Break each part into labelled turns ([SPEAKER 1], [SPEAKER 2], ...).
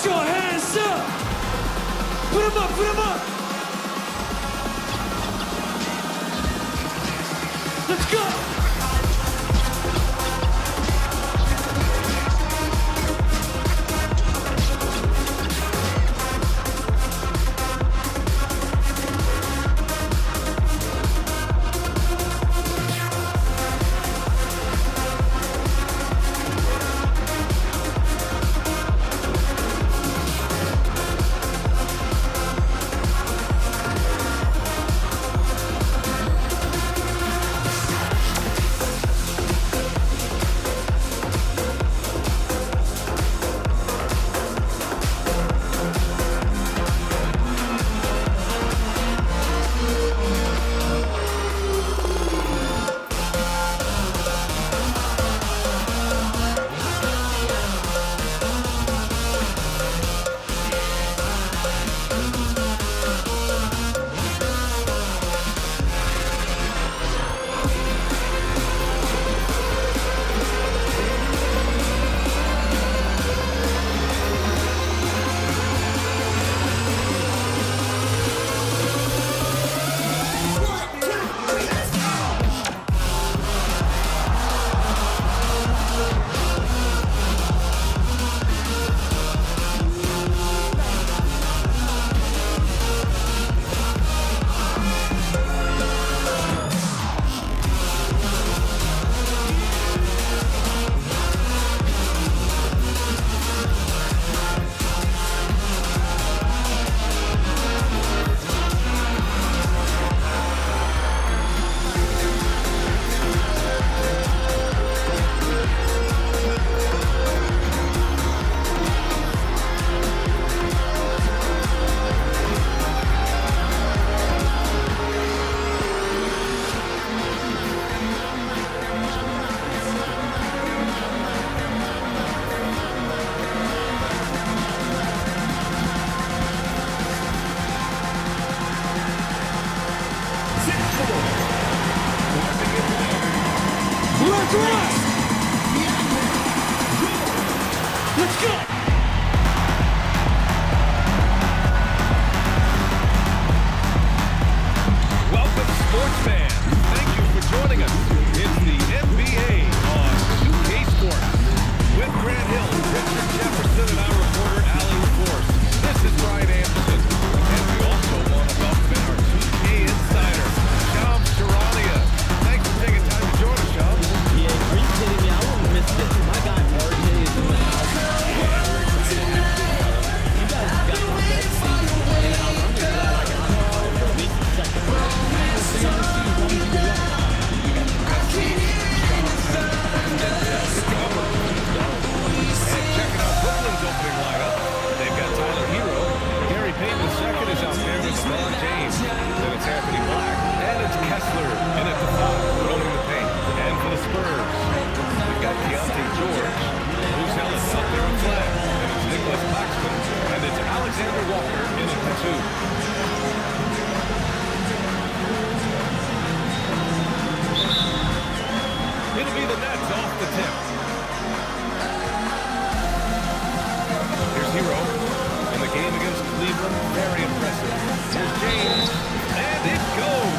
[SPEAKER 1] Put your hands up. Put them up, put them up. Let's go. Let's go!
[SPEAKER 2] Welcome, sports fans. Thank you for joining us. It's the NBA on 2K Sports. With Grant Hill, Richard Jefferson, and our reporter, Allie Force. This is Brian Anderson. And we also want to welcome our 2K insider, Sham Charania. Thanks for taking time to join us, Sham.
[SPEAKER 3] Yeah, are you kidding me? I wouldn't miss this. My guy RJ is in the house. You guys got the best seat in the house. I'm just like, for at least a second.
[SPEAKER 2] And checking out Brooklyn's opening lineup, they've got Tyler Hero. Gary Payton II is out there with LeBron James. Then it's Anthony Black. And it's Kessler in at the 5, rolling the paint. And for the Spurs, we've got Keontae George. Bruce Ellis out there on flag. And it's Nicholas Paxman. And it's Alexander Walker in at the 2. It'll be the Nets off the tip. Here's Hero in the game against Cleveland. Very impressive. Here's James. And it goes.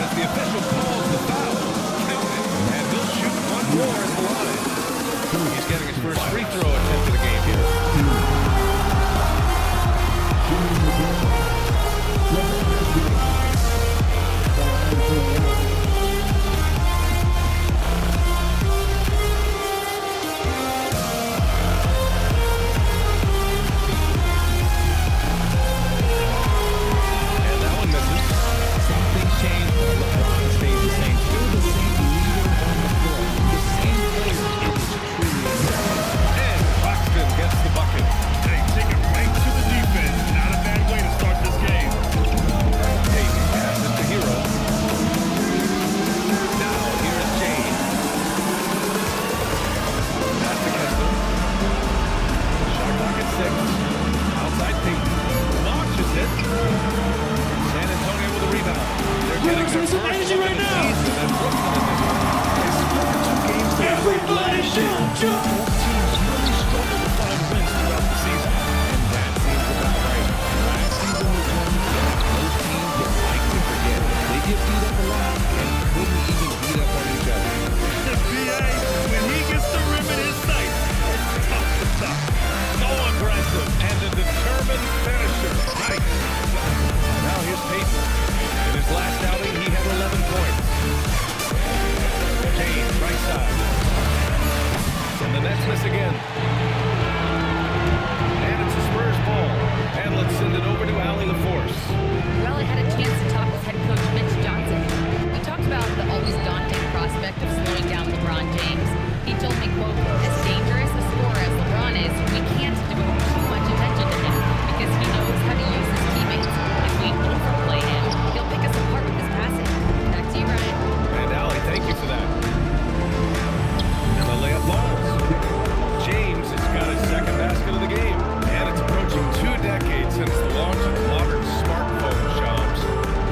[SPEAKER 2] As the official calls the foul. Count it. And he'll shoot one more at the line. He's getting his first free throw attempt of the game here. And that one misses.
[SPEAKER 3] Something changed, but LeBron stays the same. Still the same leader on the floor. The same player. It is truly amazing.
[SPEAKER 2] And Paxton gets the bucket.
[SPEAKER 4] Hey, take it right to the defense. Not a bad way to start this game.
[SPEAKER 2] Payton passes to Hero. Now here is James. Pass to Kessler. Shot clock at 6. Outside Payton. Launches it. San Antonio with a rebound. They're getting their
[SPEAKER 1] some
[SPEAKER 2] first
[SPEAKER 1] energy
[SPEAKER 2] look
[SPEAKER 1] right
[SPEAKER 2] at the
[SPEAKER 1] now.
[SPEAKER 2] season, and Brooklyn in this one. They split the 2 games down.
[SPEAKER 1] Everybody jump, jump.
[SPEAKER 4] Both teams really struggled to find wins throughout the season.
[SPEAKER 2] miss again. And it's a Spurs ball. And let's send it over to Allie LaForce.
[SPEAKER 5] Well, I had a chance to talk with head coach Mitch Johnson. We talked about the always daunting prospect of slowing down LeBron James. He told me, quote, as dangerous a scorer as LeBron is, we can't devote too much attention to him because he knows how to use his teammates. If we overplay him, he'll pick us apart with his passing. Back to you, Ryan.
[SPEAKER 2] And Allie, thank you for that. And the layup falls. James has got his second basket of the game. And it's approaching 2 decades since the launch of modern smartphone shops.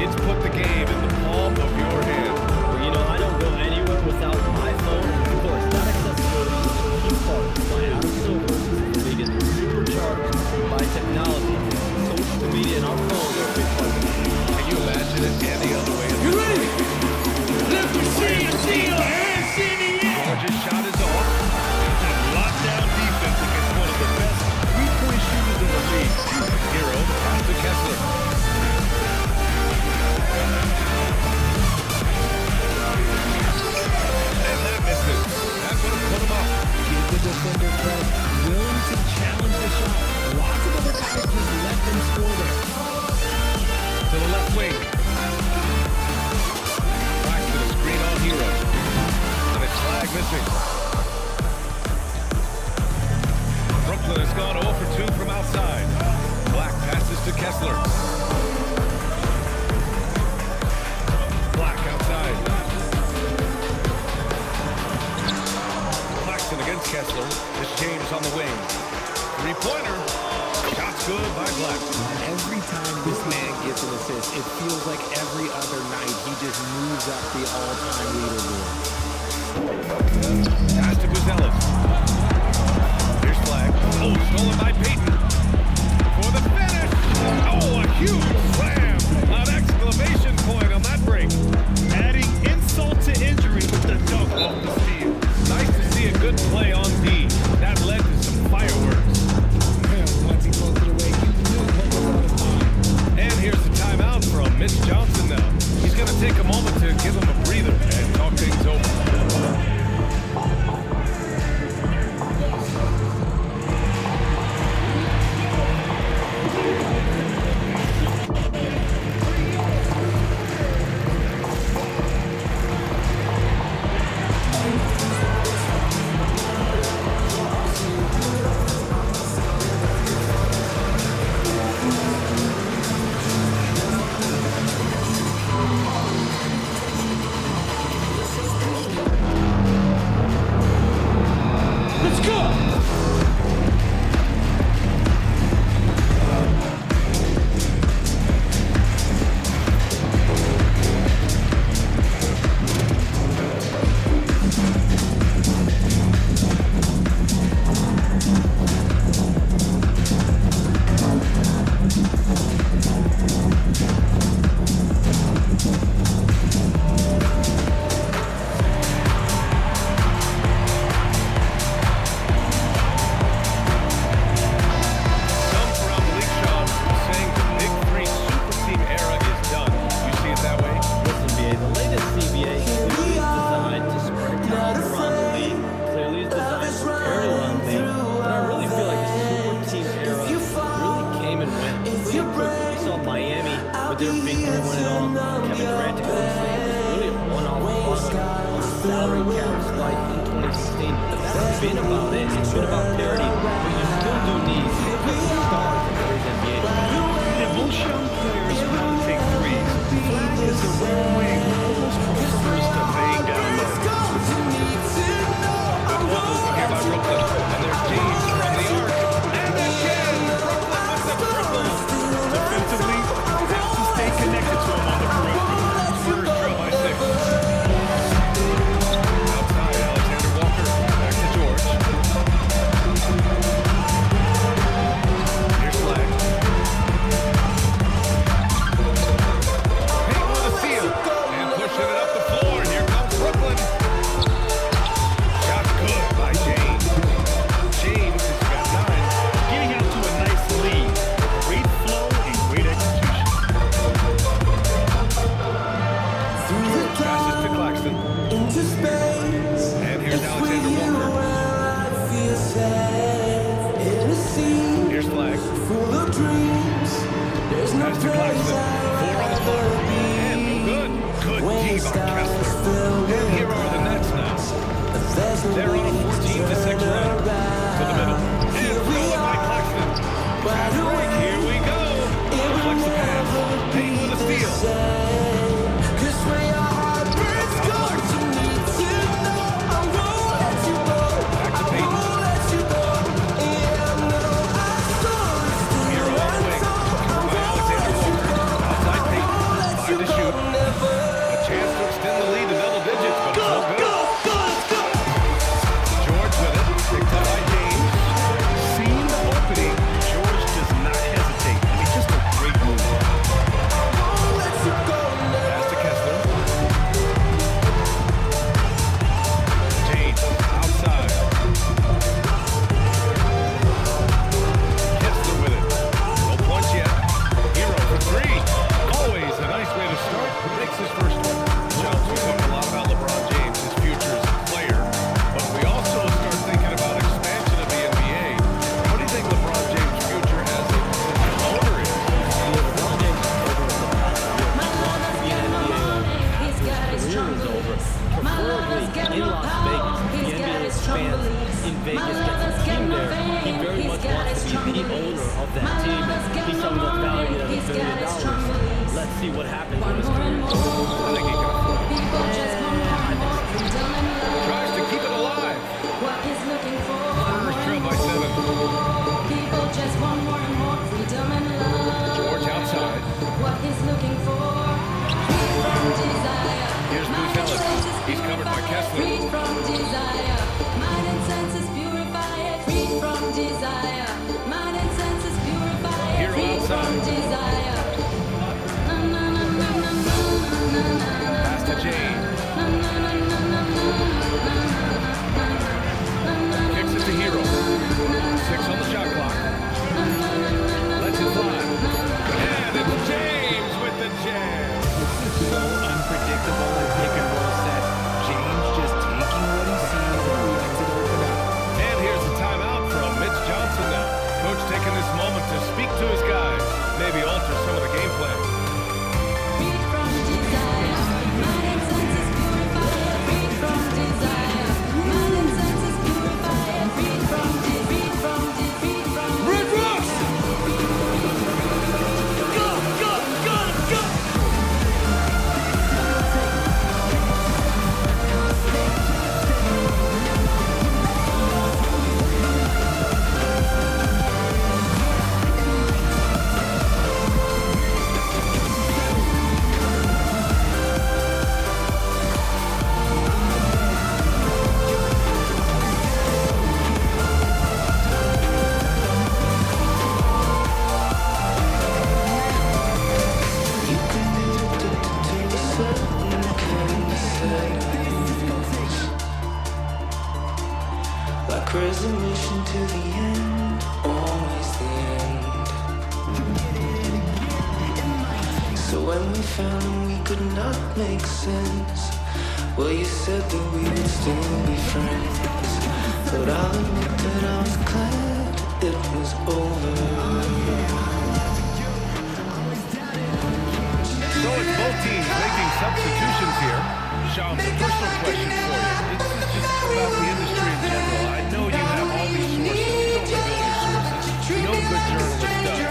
[SPEAKER 2] It's put the game in the palm of your hand.
[SPEAKER 6] Well, you know, I don't go anywhere without my phone. Of course, that accessibility is a key part of my out of silver. They get supercharged by technology. Social media and our phones are a big part of it.
[SPEAKER 2] Can you imagine it any other way?
[SPEAKER 1] You ready? Let me see you see your hands in the air.
[SPEAKER 2] George's shot is off.
[SPEAKER 4] Lockdown defense against one of the best three-point shooters in the league.
[SPEAKER 2] Hero pass to Kessler. And that misses. That would have put him up.
[SPEAKER 3] Give the defender credit. Willing to challenge the shot. Lots of other guys just let them score there.
[SPEAKER 2] To the left wing. Back to the screen on Hero. And it's flag missing. Brooklyn has gone 0 for 2 from outside. Black passes to Kessler. Black outside. Claxton against Kessler. This James on the wing. Three-pointer. Shot's good by Black.
[SPEAKER 3] Every time this man gets an assist, it feels like every other night he just moves up the all-time leaderboard.
[SPEAKER 2] Pass to Buzelis. Here's Flag. Oh, stolen by Peyton. For the finish. Oh, a huge slam. An exclamation point on that break.
[SPEAKER 4] Adding insult to injury with the dunk off the steal.
[SPEAKER 2] Nice to see a good play on D. That led to some fireworks.
[SPEAKER 3] Once he pulls it away, he knew what was on his mind.
[SPEAKER 2] And here's the timeout from Mitch Johnson now. He's going to take a moment to give him a breather and talk things over.
[SPEAKER 1] Let's go.
[SPEAKER 2] Some around the league, Sean, saying the Big Three super team era is done. You see it that way?
[SPEAKER 6] Listen, BA, the latest CBA clearly is designed to spread talent around the league. Clearly is designed to prepare to run the league. But I really feel like the super team era really came and went pretty quickly. We saw Miami with their big three win it all. Kevin Durant to Golden State was really a one-off fun on a salary cap spike in 2016. But that's been about it. It's been about parity. But you still do need stars in today's NBA.
[SPEAKER 4] And most young players want to take threes. Flag is a rare wing, almost prefers to lay down low.
[SPEAKER 2] Good ball movement here by Brooklyn. And there's James from the arc. And again, Brooklyn with the triple.
[SPEAKER 4] Defensively, have to stay connected to him on the perimeter.
[SPEAKER 2] Spurs trail by 6. Outside, Alexander Walker. Back to George. Here's Flag. Payton with a steal. And pushing it up the floor. And here Players flag. Pass to Claxton. 4 on the clock. And no good. Good D by Kessler. And here are the Nets now. They're on a 14-6 run. To the middle. And thrown by Claxton. Fast break. Here we go. Flex the pass. Payne with a steal. Back to Payne. Hero on the wing. By Alexander Walker. Outside Payne. 5 to shoot. A chance to extend the lead to double digits, but it's no good. George with it. Picked up by James. Seeing the opening, George does not hesitate. I mean, just a great move. Pass to Kessler. James outside. Kessler with it. No points yet. Hero for 3. Always a nice way to start. Makes his first one. Jones, we talk a lot about LeBron James, his future as a player, but we also start thinking about expansion of the NBA. What do you think LeBron James' future as an owner is?
[SPEAKER 6] LeBron James is over the past year. Wants to be an NBA owner. His career is over. Preferably in Las Vegas. The NBA expands in Vegas, gets his team there. He very much wants to be the owner of that team. He's someone that's valued at $1 billion. Let's see what happens when his career is over.
[SPEAKER 2] I think he can afford it. Tries to keep it alive. Spurs trail by 7. George outside. Here's Bruce Ellis. He's covered by Kessler. Hero outside. Pass to James. Kicks it to Hero. 6 on the shot clock. Lets it fly. And it's James with the jam.
[SPEAKER 3] So unpredictable and pick and roll set. James just taking what he sees and lets it open up.
[SPEAKER 2] And here's the timeout from Mitch Johnson now. Coach taking this moment to speak to his guys. Maybe alter some of the game plan.
[SPEAKER 1] Red Ross! Go, go, go, go!
[SPEAKER 7] Like resolution to the end, always the end. So when we found him, we could not make sense. Well, you said that we would still be friends, but I'll admit that I was glad it was over.
[SPEAKER 2] So it's both teams making substitutions here. Sean, personal question for you. This is just about the industry in general. I know you have all these sources. You don't reveal your sources. No good journalist does.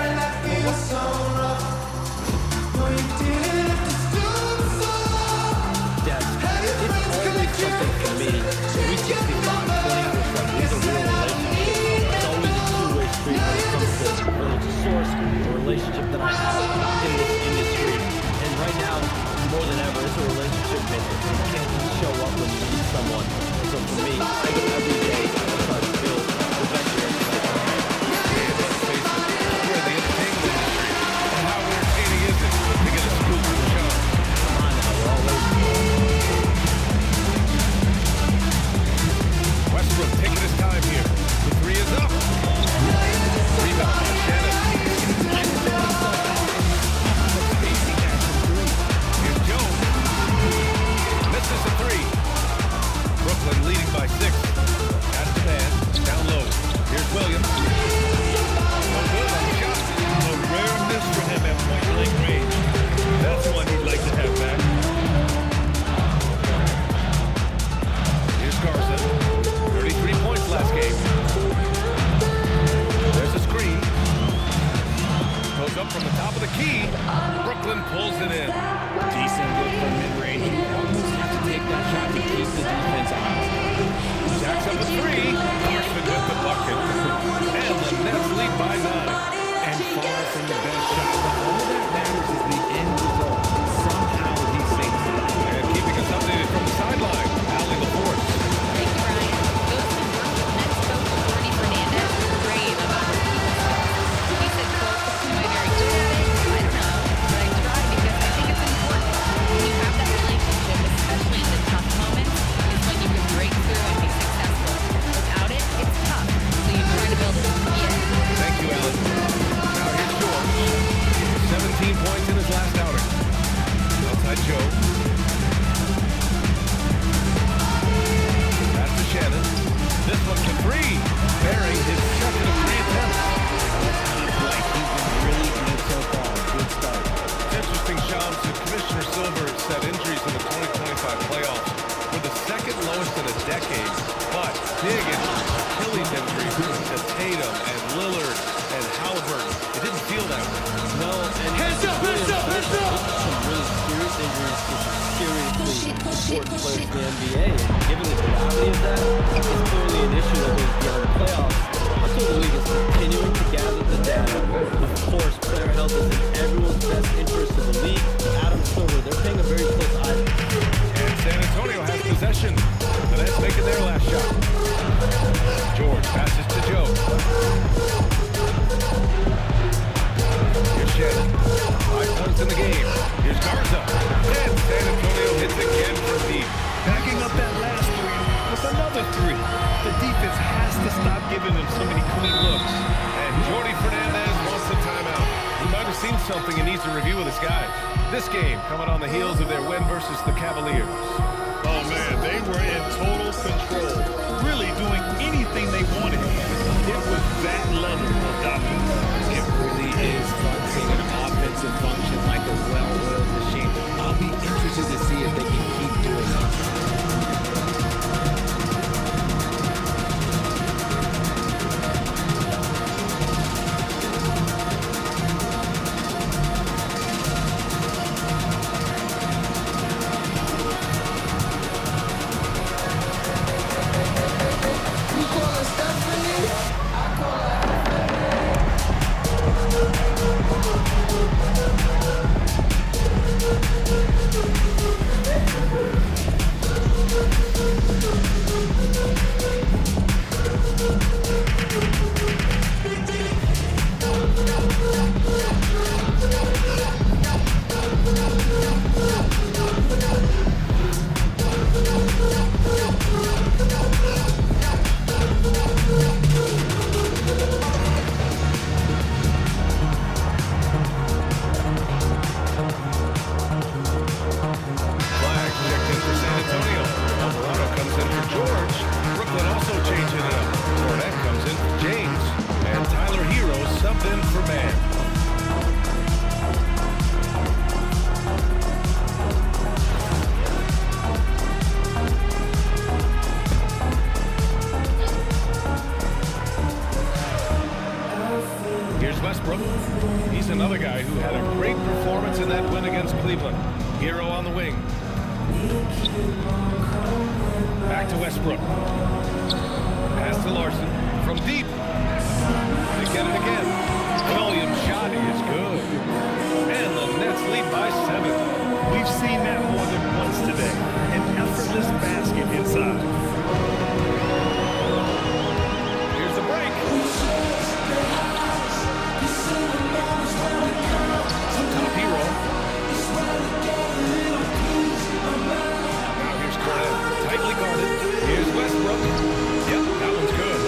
[SPEAKER 6] Yes, it's always something for me. We just be long playing with like it's a real relationship. It's always a two-way street when it comes to whether it's a source or a relationship that I have in this industry. And right now, more than ever, it's a relationship business. You can't just show up when you need someone. And so for me, I go every day to try to build the best relationship.
[SPEAKER 2] And let's face it, we're in the entertainment industry. And how entertaining is it to get a scoop from Sean?
[SPEAKER 6] Come on now, we're all over.
[SPEAKER 2] Westbrook taking his time here. The 3 is up. Rebound by Shannon. Here's Jones. Misses a 3. Brooklyn leading by 6. lowest in a decade. But big Achilles injuries to Tatum and Lillard and Halliburton. It didn't feel that way.
[SPEAKER 6] No, and
[SPEAKER 1] Hands up, hands up, hands up!
[SPEAKER 6] some really serious injuries to seriously important players in the NBA. And given the gravity of that, it's clearly an issue that goes beyond the playoffs. So the league is continuing to gather the data. Of course, player health is in everyone's best interest of the league. Adam Silver, they're paying a very close eye.
[SPEAKER 2] And San Antonio has possession. The Nets making their last shot. George passes to Joe. Here's Shannon. 5 points in the game. Here's Garza. And San Antonio hits again from deep.
[SPEAKER 4] Backing up that last three with another three. The defense has to stop giving them so many clean looks.
[SPEAKER 2] And Jordi Fernandez wants the timeout. He might have seen something he needs to review with his guys. This game coming on the heels of their win versus the Cavaliers.
[SPEAKER 4] Oh, man, they were in total control. Really doing anything they wanted. It was that level of dominance.
[SPEAKER 3] It really is fun seeing an offensive function like a well-oiled machine. I'll be interested to see if they can keep doing it.
[SPEAKER 2] He's another guy who had a great performance in that win against Cleveland. Hero on the wing. Back to Westbrook. Pass to Larson. From deep. They get it again. Williams' shot is good. And the Nets lead by 7.
[SPEAKER 4] We've seen that more than once today. An effortless basket inside.
[SPEAKER 2] Here's the break. Top hero. Now here's Cornell. Tightly guarded. Here's Westbrook. Yep, that one's good.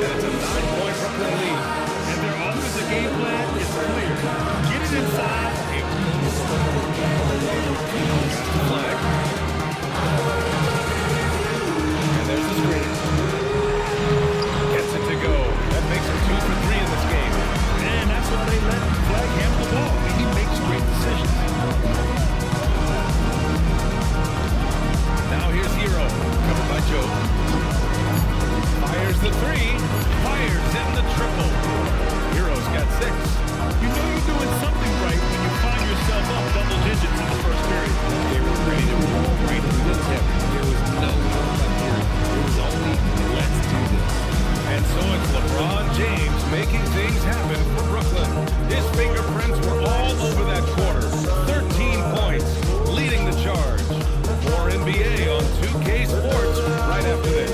[SPEAKER 2] And it's a 9-point Brooklyn lead.
[SPEAKER 4] And their offensive game plan is clear. Get it inside.
[SPEAKER 2] Flag. And there's the screen. Gets it to go. That makes him 2 for 3 in this game.
[SPEAKER 4] And that's why they let Flag handle the ball. He makes great decisions.
[SPEAKER 2] Now here's Hero. Covered by Joe. Fires the 3. Fires in the triple. Hero's got 6.
[SPEAKER 4] You know you're doing something right when you find yourself up double digits in the first period.
[SPEAKER 3] They were ready to roll right through the tip. There was no warm-up here. It was only, let's do this.
[SPEAKER 2] And so it's LeBron James making things happen for Brooklyn. His fingerprints were all over that quarter. 13 points, leading the charge. More NBA on 2K Sports right after this.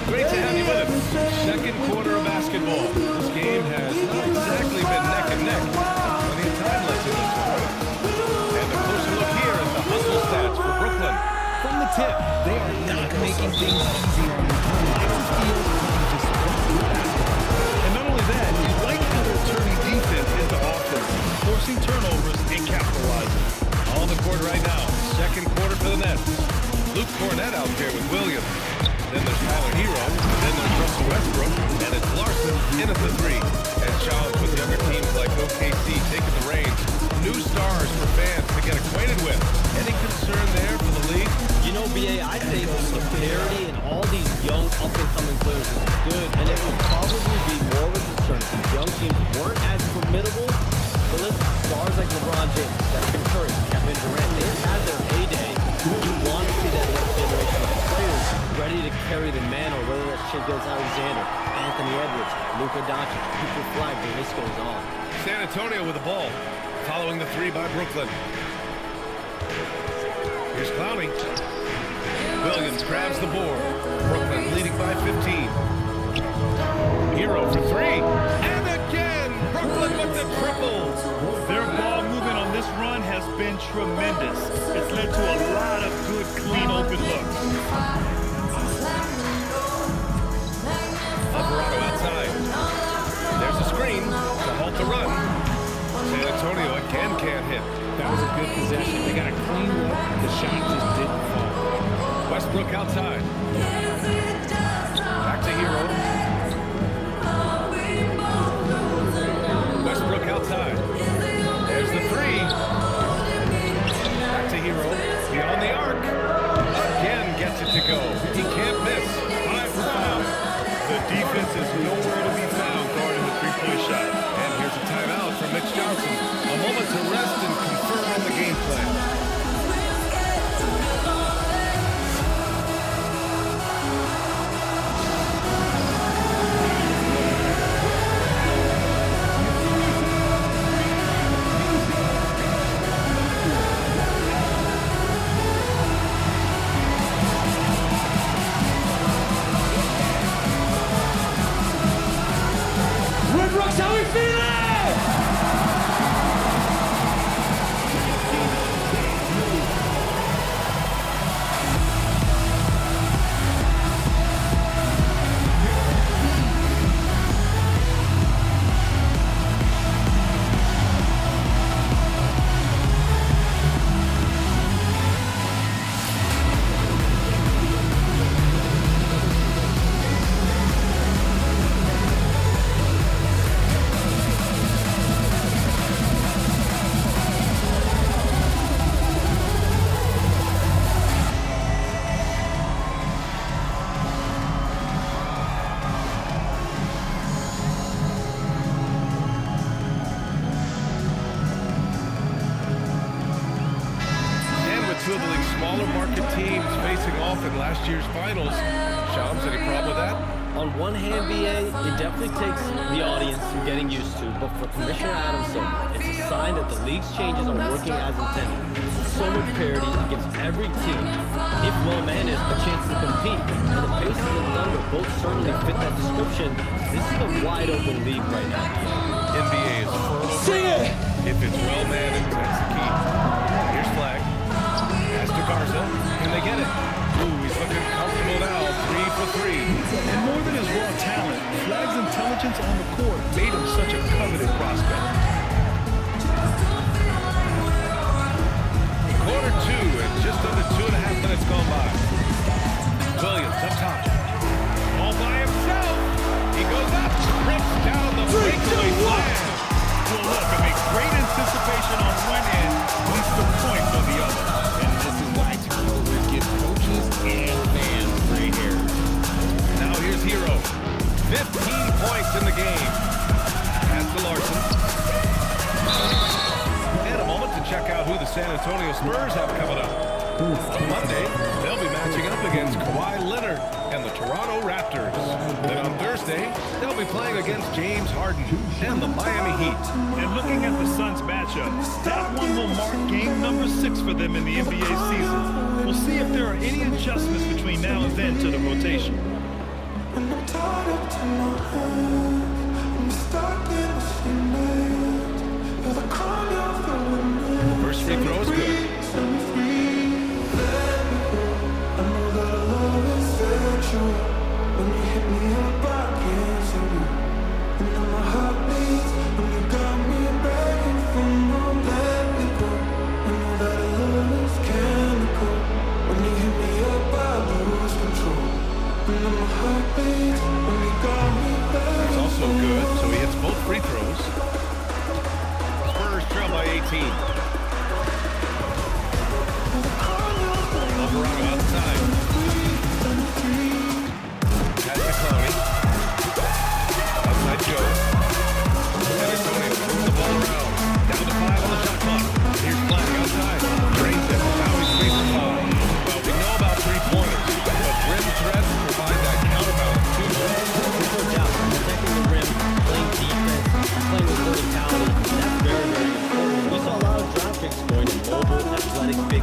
[SPEAKER 2] Great to have you with us. Second quarter of basketball. This game has not exactly been neck and neck. Plenty of time left in this one. And a closer look here at the hustle stats for Brooklyn.
[SPEAKER 3] From the tip, they are not making things easy on the lots of steals, trying to disrupt the basketball.
[SPEAKER 4] And not only that, you like how they're turning defense into offense, forcing turnovers and capitalizing.
[SPEAKER 2] All On the court right now. Second quarter for the Nets. Luke Cornett out there with Williams. Then there's Tyler Hero. Then there's Russell Westbrook. And it's Larson in at the three. And Shams with younger teams like OKC taking the reins. New stars for fans to get acquainted with. Any concern there for the league?
[SPEAKER 6] You know, BA, I think the parity in all these young up-and-coming players is good, and it would probably be more of a concern if these young teams weren't as formidable. But listen, stars like LeBron James, Stephen Curry, Kevin Durant, they've had their heyday. You want to see that next generation of players ready to carry the mantle, whether that's Shai Gilgeous-Alexander, Anthony Edwards, Luka Doncic, Cooper Flag, the list goes on.
[SPEAKER 2] San Antonio with the ball, following the three by Brooklyn. Here's Clowney. Williams grabs the board. Brooklyn leading by 15. Hero for three. And again, Brooklyn with the triple.
[SPEAKER 4] Their ball movement on this run has been tremendous. It's led to a lot of good, clean, open looks.
[SPEAKER 2] Alvarado outside. There's a screen to halt the run. San Antonio again can't hit.
[SPEAKER 3] That was a good possession. They got a clean look. The shot just didn't fall.
[SPEAKER 2] Westbrook outside. Back to Hero. Westbrook outside. There's the three. Back to Hero. Beyond the arc. Again gets it to go. He can't miss. 5 for 5.
[SPEAKER 4] The defense is nowhere to be found guarding the three-point shot.
[SPEAKER 2] And here's a timeout from Mitch Johnson. A moment to rest and confirm on the game plan.
[SPEAKER 1] Brooks, how we feeling?
[SPEAKER 2] Two of the league's smaller market teams facing off in last year's finals. Shams, any problem with that?
[SPEAKER 6] On one hand, BA, it definitely takes the audience some getting used to, but for Commissioner Adamson, it's a sign that the league's changes are working as intended. So much parity, it gives every team, if well-managed, a chance to compete. And the Pacers and Thunder both certainly fit that description. This is a wide-open league right now.
[SPEAKER 2] NBA is fertile.
[SPEAKER 1] Sing it!
[SPEAKER 2] If it's well-managed, that's the key. Here's Flag. Pass to Garza. Can they get it? Ooh, he's looking comfortable now. 3 for 3.
[SPEAKER 4] And more than his raw talent, Flag's intelligence on the court made him such a coveted prospect.
[SPEAKER 2] Quarter 2 and just under 2.5 minutes gone by. Williams up top. All by himself. He goes up, rips down the breakaway slam.
[SPEAKER 4] Well, look, I mean, great anticipation on one end, leads to points on the other.
[SPEAKER 3] And this is why turnovers give coaches and fans gray hair.
[SPEAKER 2] Now here's Hero. 15 points in the game. Pass to Larson. And a moment to check out who the San Antonio Spurs have coming up. On Monday, they'll be matching up against Kawhi Leonard and the Toronto Raptors. Then on Thursday, they'll be playing against James Harden and the Miami Heat.
[SPEAKER 4] And looking at the Suns matchup, that one will mark game number 6 for them in the NBA season. We'll see if there are any adjustments between now and then to the rotation.
[SPEAKER 7] And I'm tired of my head. I'm stuck in the cement. You're the crown of the wind.
[SPEAKER 2] First free throw is good.
[SPEAKER 7] I know that love is virtual. When you hit me up, I can't see you. And now my heart beats when you got me begging for more. Let me go. I know that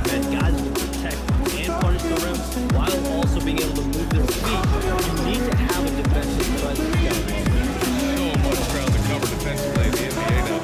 [SPEAKER 6] they've been guys who protect and punish the rim while also being able to move their feet. You need to have a defensive presence down there.
[SPEAKER 2] So much ground to cover defensively in the NBA now.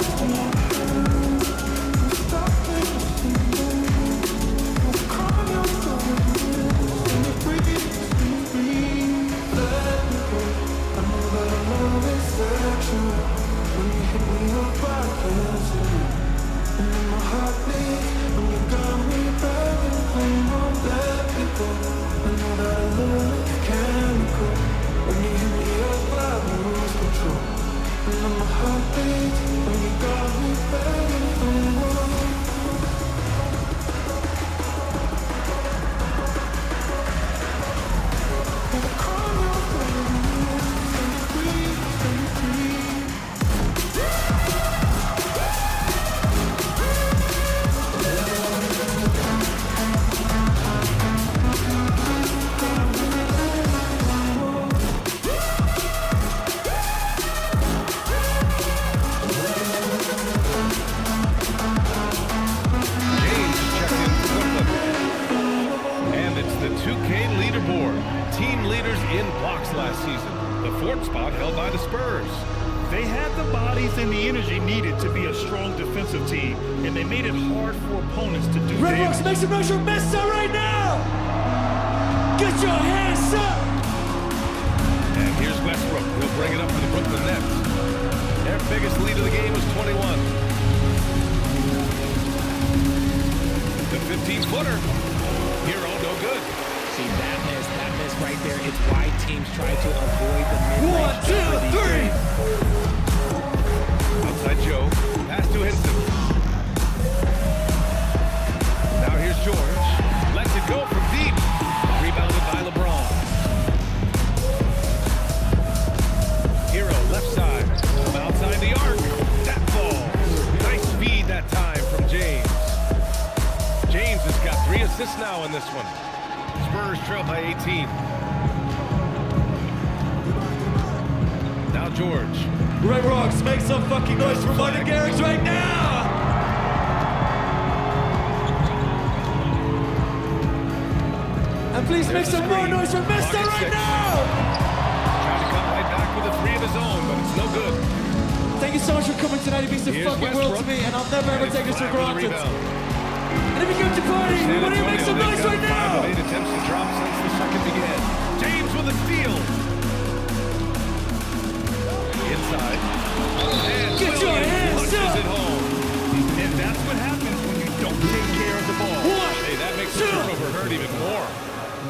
[SPEAKER 2] The 2K leaderboard. Team leaders in blocks last season. The fourth spot held by the Spurs.
[SPEAKER 4] They had the bodies and the energy needed to be a strong defensive team, and they made it hard for opponents to do
[SPEAKER 1] Red
[SPEAKER 4] damage.
[SPEAKER 1] Rocks, make some noise for Mesa right now! Get your hands up!
[SPEAKER 2] And here's Westbrook. He'll bring it up for the Brooklyn Nets. Their biggest lead of the game was 21. The 15-footer. Hero, no good.
[SPEAKER 3] See, that miss right there. It's why teams try to avoid the mid-range.
[SPEAKER 1] 1, 2, 3!
[SPEAKER 2] Outside Joe. Pass to Hinson. Now here's George. Lets it go from deep. Rebounded by LeBron. Hero, left side. From outside the arc. That falls. Nice speed that time from James. James has got 3 assists now in this one. Spurs trail by 18. Now George.
[SPEAKER 1] Red Rocks, make some fucking noise for Martin Garrix right now! And please make some more noise for Mesa right now!
[SPEAKER 2] Trying to come right back with a 3 of his own, but it's no good.
[SPEAKER 1] Thank you so much for coming tonight. It means the
[SPEAKER 2] Here's
[SPEAKER 1] fucking world to
[SPEAKER 2] Westbrook.
[SPEAKER 1] me, and I'll never ever take this for
[SPEAKER 2] Five with the
[SPEAKER 1] granted.
[SPEAKER 2] rebound.
[SPEAKER 1] And if you come to party,
[SPEAKER 2] San
[SPEAKER 1] we want to make
[SPEAKER 2] Antonio,
[SPEAKER 1] some
[SPEAKER 2] they've
[SPEAKER 1] noise
[SPEAKER 2] got
[SPEAKER 1] right
[SPEAKER 2] 5
[SPEAKER 1] now!
[SPEAKER 2] of 8 attempts to drop since the second began. James with a steal. Inside. And
[SPEAKER 1] Get your
[SPEAKER 2] Williams
[SPEAKER 1] hands
[SPEAKER 2] punches
[SPEAKER 1] up!
[SPEAKER 2] it home.
[SPEAKER 4] And that's what happens when you don't take care of the ball.
[SPEAKER 2] Hey, that makes the turnover hurt even more.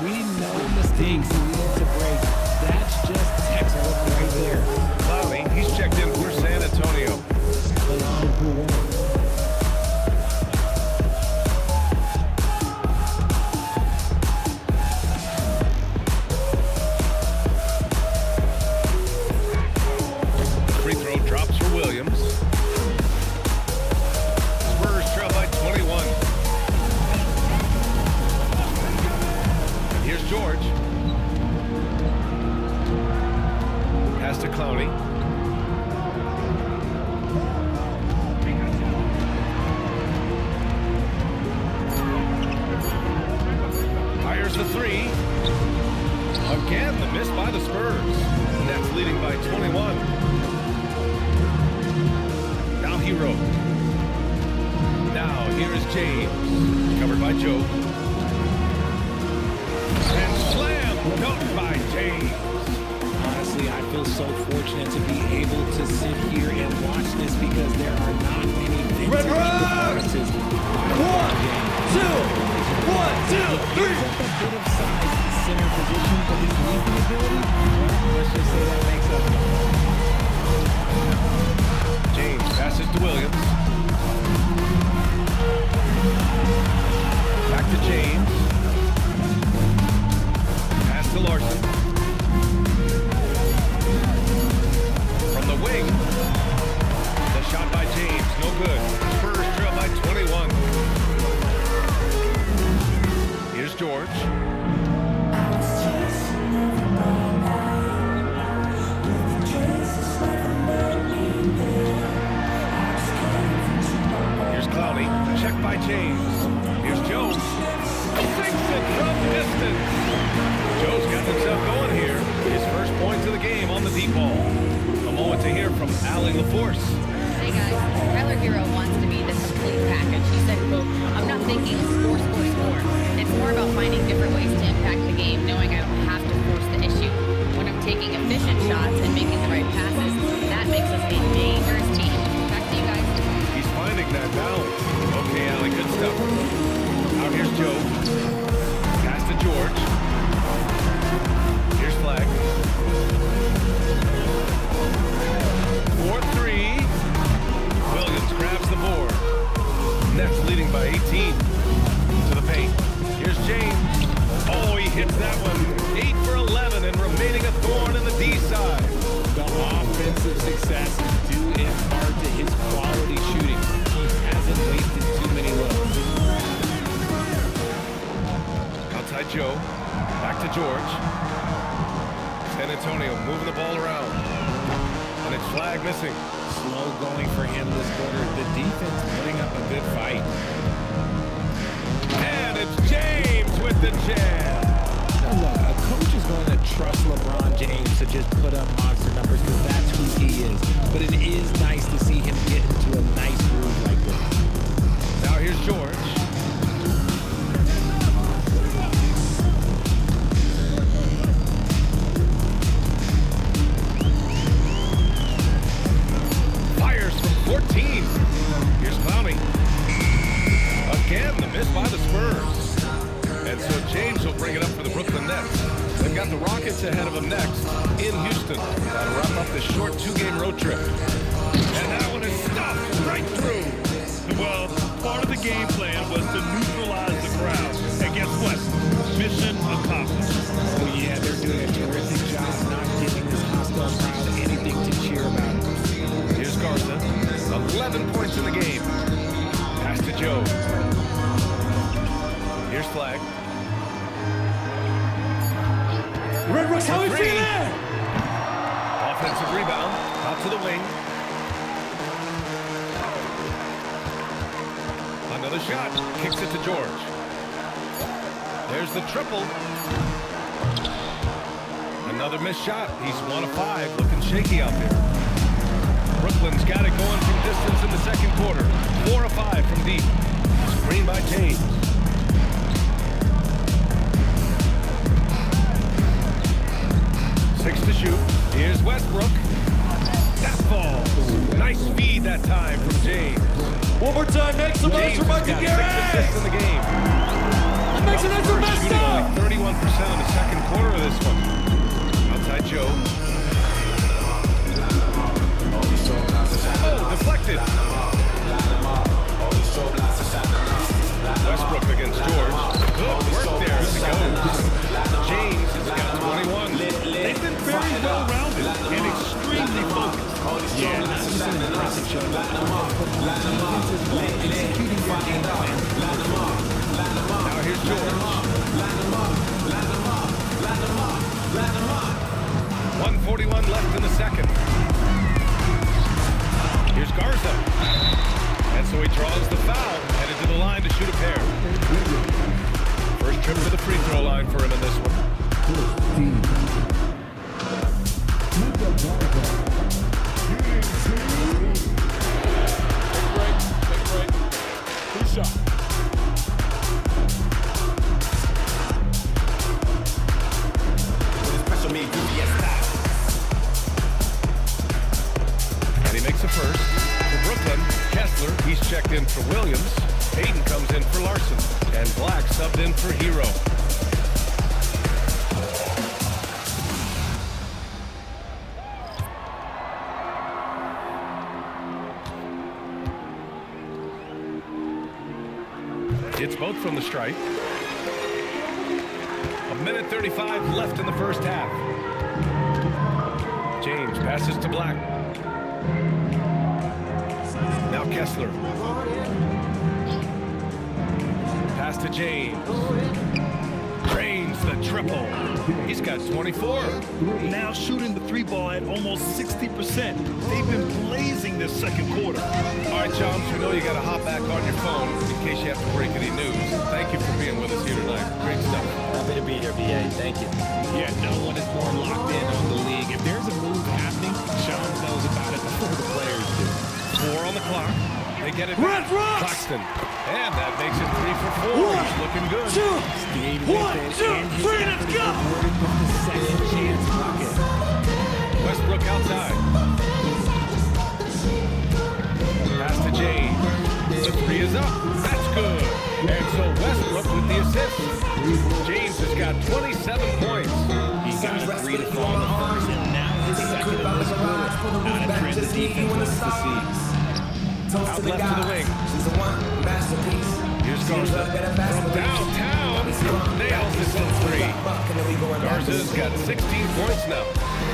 [SPEAKER 3] We know mistakes need to break. That's just textbook right there.
[SPEAKER 2] Clowney, he's checked in for San Antonio. Free throw drops for Williams. Spurs trail by 21. And here's George. Pass to Clowney. Fires the 3. Again, the miss by the Spurs. Nets leading by 21. Now Hero. Now here is James. Covered by Joe. And slam dunked by James.
[SPEAKER 3] Honestly, I feel so fortunate to be able to sit here and watch this because there are not many
[SPEAKER 1] Red
[SPEAKER 3] vintage
[SPEAKER 1] Rocks!
[SPEAKER 3] performances.
[SPEAKER 1] 1, 2, 1, 2, 3!
[SPEAKER 3] Gives up a bit of size in center position, but his leaping ability, well, let's just say that makes up.
[SPEAKER 2] James passes to Williams. Back to James. Pass to Larson. From the wing. The shot by James, no good. Spurs trail by 21. Here's George. Here's Clowney. Checked by James. Here's Jones. from Allie LaForce.
[SPEAKER 5] Hey guys, Tyler Hero wants to be the complete package. He said, quote, "I'm not thinking score, score, score. It's more about finding different ways to impact the game, knowing I don't have to force the issue. When I'm taking efficient shots and making the right passes, that makes us a dangerous team." Back to you guys.
[SPEAKER 2] He's finding that balance. Okay, Allie, good stuff. Out here's Joe. Pass to George. Here's Flag. 4-3. Williams grabs the board. Nets leading by 18. To the paint. Here's James. Oh, he hits that one. 8 for 11 and remaining a thorn in the D side.
[SPEAKER 3] The offensive success is due in part to his quality shooting. He hasn't wasted too many looks.
[SPEAKER 2] Outside Joe. Back to George. San Antonio moving the ball around. And it's Flag missing.
[SPEAKER 3] Slow going for him this quarter. The defense putting up a good fight.
[SPEAKER 2] And it's James with the jam.
[SPEAKER 3] Now look, a coach is going to trust LeBron James to just put up monster numbers because that's who he is. But it is nice to see him get into a nice groove like this.
[SPEAKER 2] Now here's George. Fires from 14. Here's Clowney. Again, the miss by the Spurs. And so James will bring it up for the Brooklyn Nets. They've got the Rockets ahead of them next in Houston. That'll wrap up this short two-game road trip. And that one is stuffed right through.
[SPEAKER 4] Well, part of the game plan was to neutralize the crowd. And guess what? Mission accomplished.
[SPEAKER 3] Oh yeah, they're doing a terrific job not giving this hostile crowd anything to cheer about.
[SPEAKER 2] Here's Garza. 11 points in the game. Pass to Joe. Here's Flag.
[SPEAKER 1] Red Rocks, how we
[SPEAKER 2] Three.
[SPEAKER 1] feeling?
[SPEAKER 2] Offensive rebound. Out to the wing. Another shot. Kicks it to George. There's the triple. Another missed shot. He's 1 of 5. Looking shaky out there. Brooklyn's got it going from distance in the second quarter. 4 of 5 from deep. Screen by James. Six to shoot. Here's Westbrook. That falls. Nice feed that time from James.
[SPEAKER 1] One more time, make some noise
[SPEAKER 2] James
[SPEAKER 1] for
[SPEAKER 2] has
[SPEAKER 1] Mikey
[SPEAKER 2] got 6
[SPEAKER 1] Garrett!
[SPEAKER 2] assists in the game.
[SPEAKER 1] Make some noise for
[SPEAKER 2] Spurs shooting
[SPEAKER 1] Mesta!
[SPEAKER 2] only 31% in the second quarter of this one. Outside Joe. Oh, deflected. Westbrook against George. Good work there as it goes. James has got 21.
[SPEAKER 4] They've been very well-rounded and extremely focused.
[SPEAKER 3] Yeah, not just an impressive show, but defense as well, executing their game plan.
[SPEAKER 2] Now here's George. 1:41 left in the second. Here's Garza. And so he draws the foul, headed to the line to shoot a pair. First trip to the free throw line for him in this one.
[SPEAKER 1] Take a break. Good shot.
[SPEAKER 2] And he makes a first. For Brooklyn, Kessler, he's checked in for Williams. Hayden comes in for Larson. And Black subbed in for Hero. It's both from the stripe. 1:35 left in the first half. James passes to Black. Now Kessler. Pass to James. Drains the triple. He's got 24.
[SPEAKER 4] Now shooting the three ball at almost 60%. They've been blazing this second quarter.
[SPEAKER 2] All right, chums, we know you got to hop back on your phone in case you have to break any news. Thank you for being with us here tonight. Great stuff.
[SPEAKER 6] Happy to be here, BA. Thank you.
[SPEAKER 3] Yeah, no one is more locked in on the league. If there's a move happening, Shams knows about it the
[SPEAKER 4] clock.
[SPEAKER 2] They get it back. Claxton. And that makes it 3 for 4. He's looking good.
[SPEAKER 3] Stayed with it, and his effort is rewarded with the second chance bucket.
[SPEAKER 2] Westbrook outside. Pass to James. The 3 is up. That's good. And so Westbrook with the assist. James has got 27 points.
[SPEAKER 3] He got a 3 to fall in the first, and now his second in this quarter. Not a trend the defense wants to see.
[SPEAKER 2] Out left to the wing. Here's Garza from downtown. Nails it from 3. Garza's got 16 points now.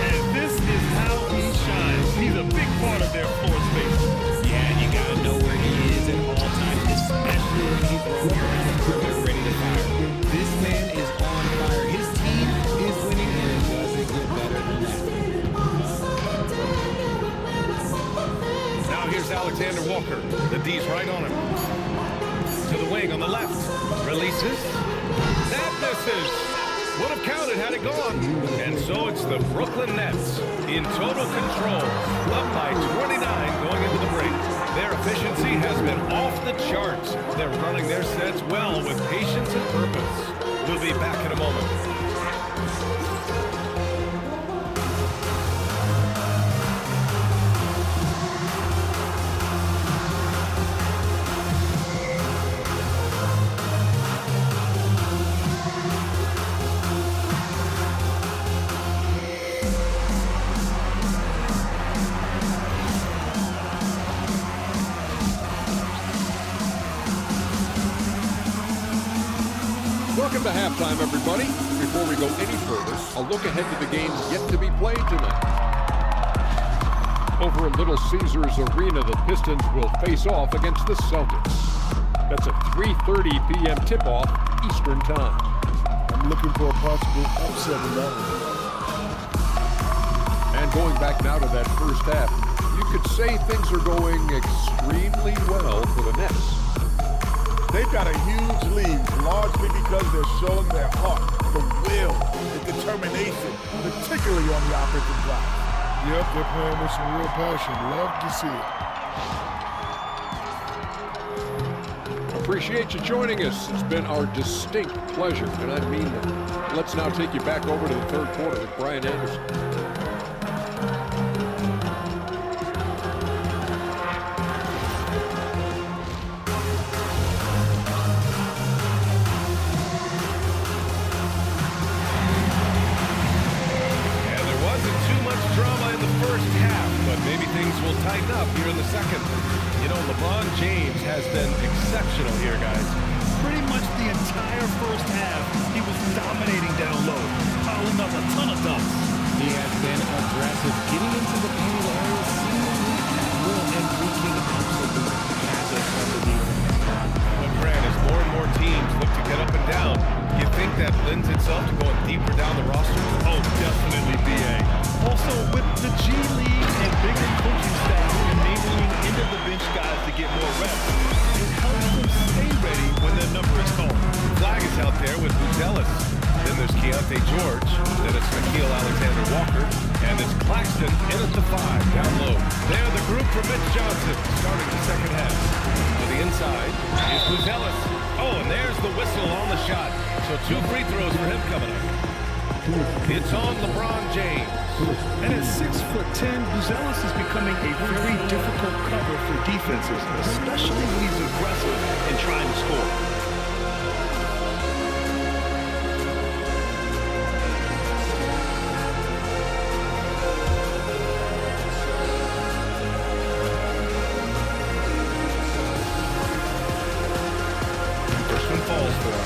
[SPEAKER 4] And this is how he shines. He's a big part of their floor space.
[SPEAKER 3] Yeah, and you gotta know where he is at all times, especially when he's rolling around the perimeter ready to fire. This man is on fire. His team is winning, and it doesn't get better than that.
[SPEAKER 2] Now here's Alexander Walker. The D's right on him. To the wing on the left. Releases. That misses. Would have counted had it gone. And so it's the Brooklyn Nets in total control. Up by 29 going into the break. Their efficiency has been off the charts. They're running their sets well with patience and purpose. We'll be back in a moment.
[SPEAKER 8] Welcome to halftime, everybody. Before we go any further, a look ahead to the games yet to be played tonight. Over in Little Caesars Arena, the Pistons will face off against the Celtics. That's a 3:30 p.m. tip-off Eastern Time.
[SPEAKER 1] I'm looking for a possible upset in that one.
[SPEAKER 8] And going back now to that first half, you could say things are going extremely well for the Nets.
[SPEAKER 1] They've got a huge lead, largely because they're showing their heart, the will, the determination, particularly on the offensive side. Yep, they're playing with some real passion. Love to see it.
[SPEAKER 8] Appreciate you joining us. It's been our distinct pleasure, and I mean that. Let's now take you back over to the third quarter with Brian Anderson.
[SPEAKER 2] Will tighten up here in the second. You know, LeBron James has been exceptional here, guys.
[SPEAKER 4] Pretty much the entire first half, he was dominating down low, piling up a ton of dunks.
[SPEAKER 3] He has been aggressive, getting into the paint area, seemingly at will, and wreaking absolute havoc on the defense.
[SPEAKER 2] But Grant, as more and more teams look to get up and down, you think that lends itself to going deeper down the roster?
[SPEAKER 4] Oh, definitely, B.A. Also, with the G League and bigger coaching staff enabling end-of-the-bench guys to get more reps, it helps them stay ready when their number is called.
[SPEAKER 2] Flag is out there with Buzelis. Then there's Keontae George. Then it's Nickeil Alexander-Walker. And it's Claxton in at the 5, down low. They're the group for Mitch Johnson, starting the second half. To the inside is Buzelis. Oh, and there's the whistle on the shot. So 2 free throws for him coming up. It's on LeBron James.
[SPEAKER 4] And at 6'10", Buzelis is becoming a very difficult cover for defenses, especially when he's aggressive and trying to score.
[SPEAKER 2] First one falls for him.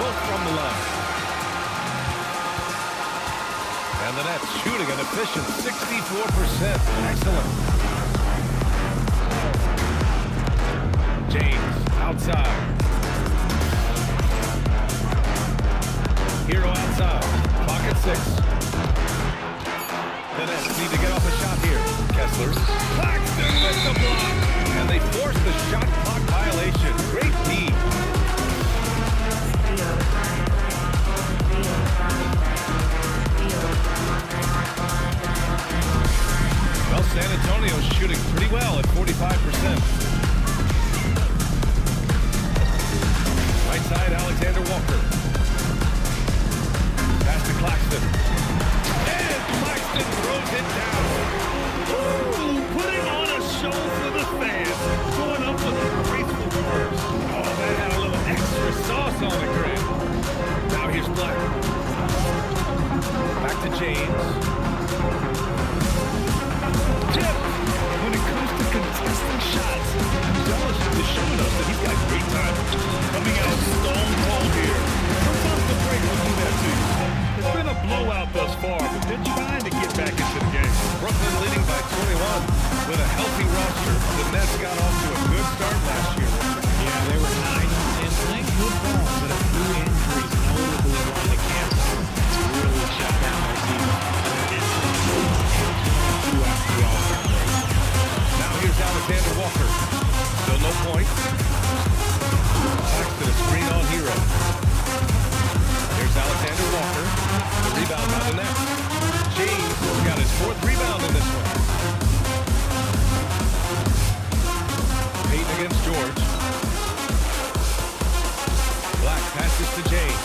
[SPEAKER 2] From the line. And the Nets shooting an efficient 64%. Excellent. James outside. Hero outside. Clock at 6. The point. Back to the screen on Hero. Here's Alexander Walker. The rebound by the net. James got his 4th rebound in this one. Payton against George. Black passes to James.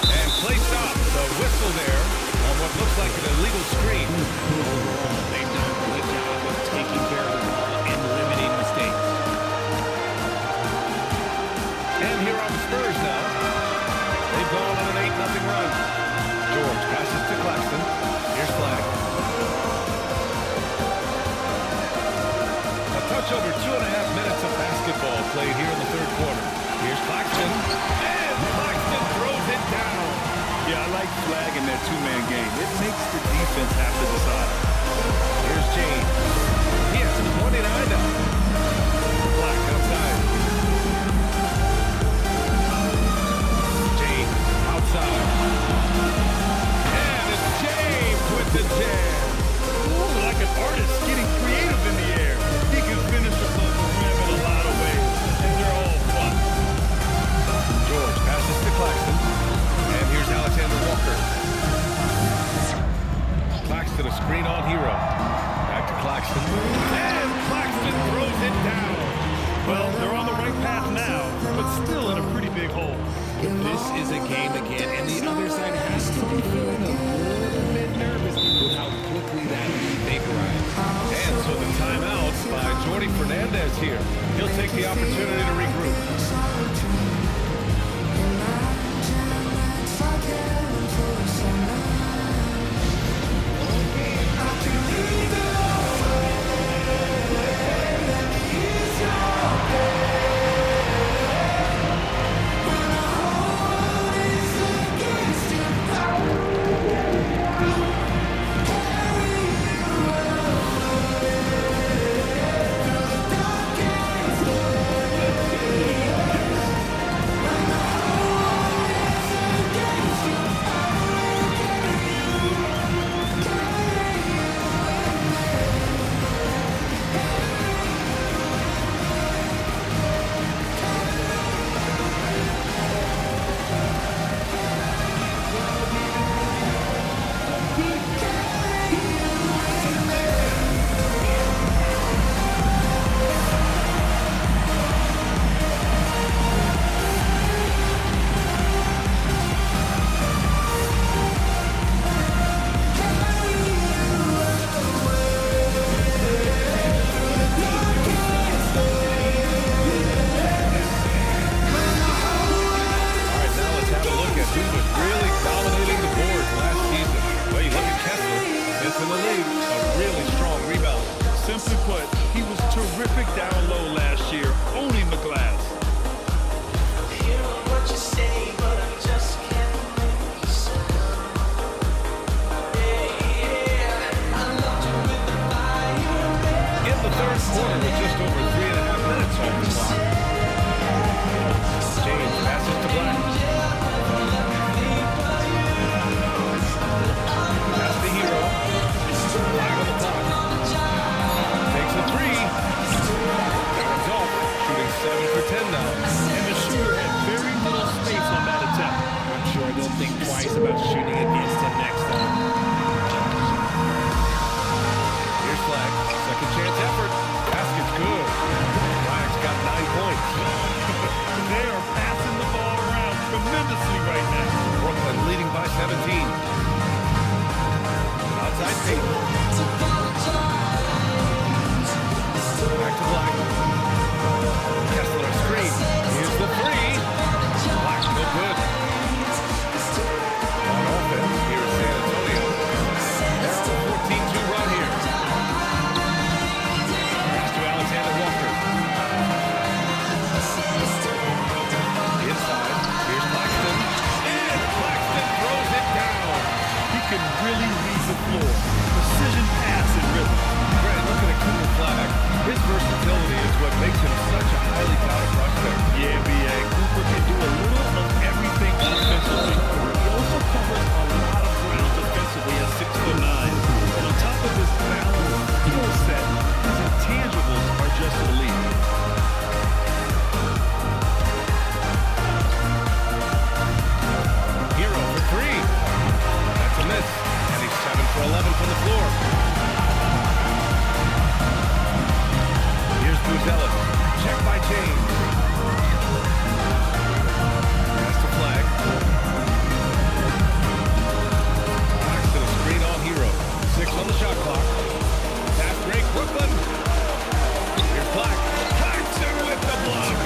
[SPEAKER 2] And play stop. The whistle there on what looks like an illegal screen.
[SPEAKER 3] They've done a good job of taking care of the ball and limiting mistakes.
[SPEAKER 2] And here are the Spurs now. They've gone on an 8-0 run. George passes to Claxton. Here's Flag. A touch over 2.5 minutes of basketball played here in the 3rd quarter. Here's Claxton. And Claxton throws it down.
[SPEAKER 4] Yeah, I like Flag in that two-man game. It makes the defense have to decide.
[SPEAKER 2] Here's James. He has 29 now. Black outside. James outside. And it's James with the jam.
[SPEAKER 4] Ooh, like an artist getting creative in the air. He can finish above the rim in a lot of ways, and they're all fun.
[SPEAKER 2] George passes to Claxton. And here's Alexander Walker. Claxton a screen on Hero. Back to Claxton. And Claxton throws it down.
[SPEAKER 4] Well, they're on the right path now, but still in a pretty big hole.
[SPEAKER 3] This is a game again, and the other side has to be feeling a little bit nervous with how quickly that lead vaporized.
[SPEAKER 2] And so the timeout by Jordy Fernandez here. He'll take the opportunity to regroup.
[SPEAKER 4] Precision pass and rhythm.
[SPEAKER 2] Grant, looking at Cooper Flag, his versatility Check by James. Pass to Flag. Claxton, a screen on Hero. 6 on the shot clock. Fast break, Brooklyn. Here's Black. Claxton with the block.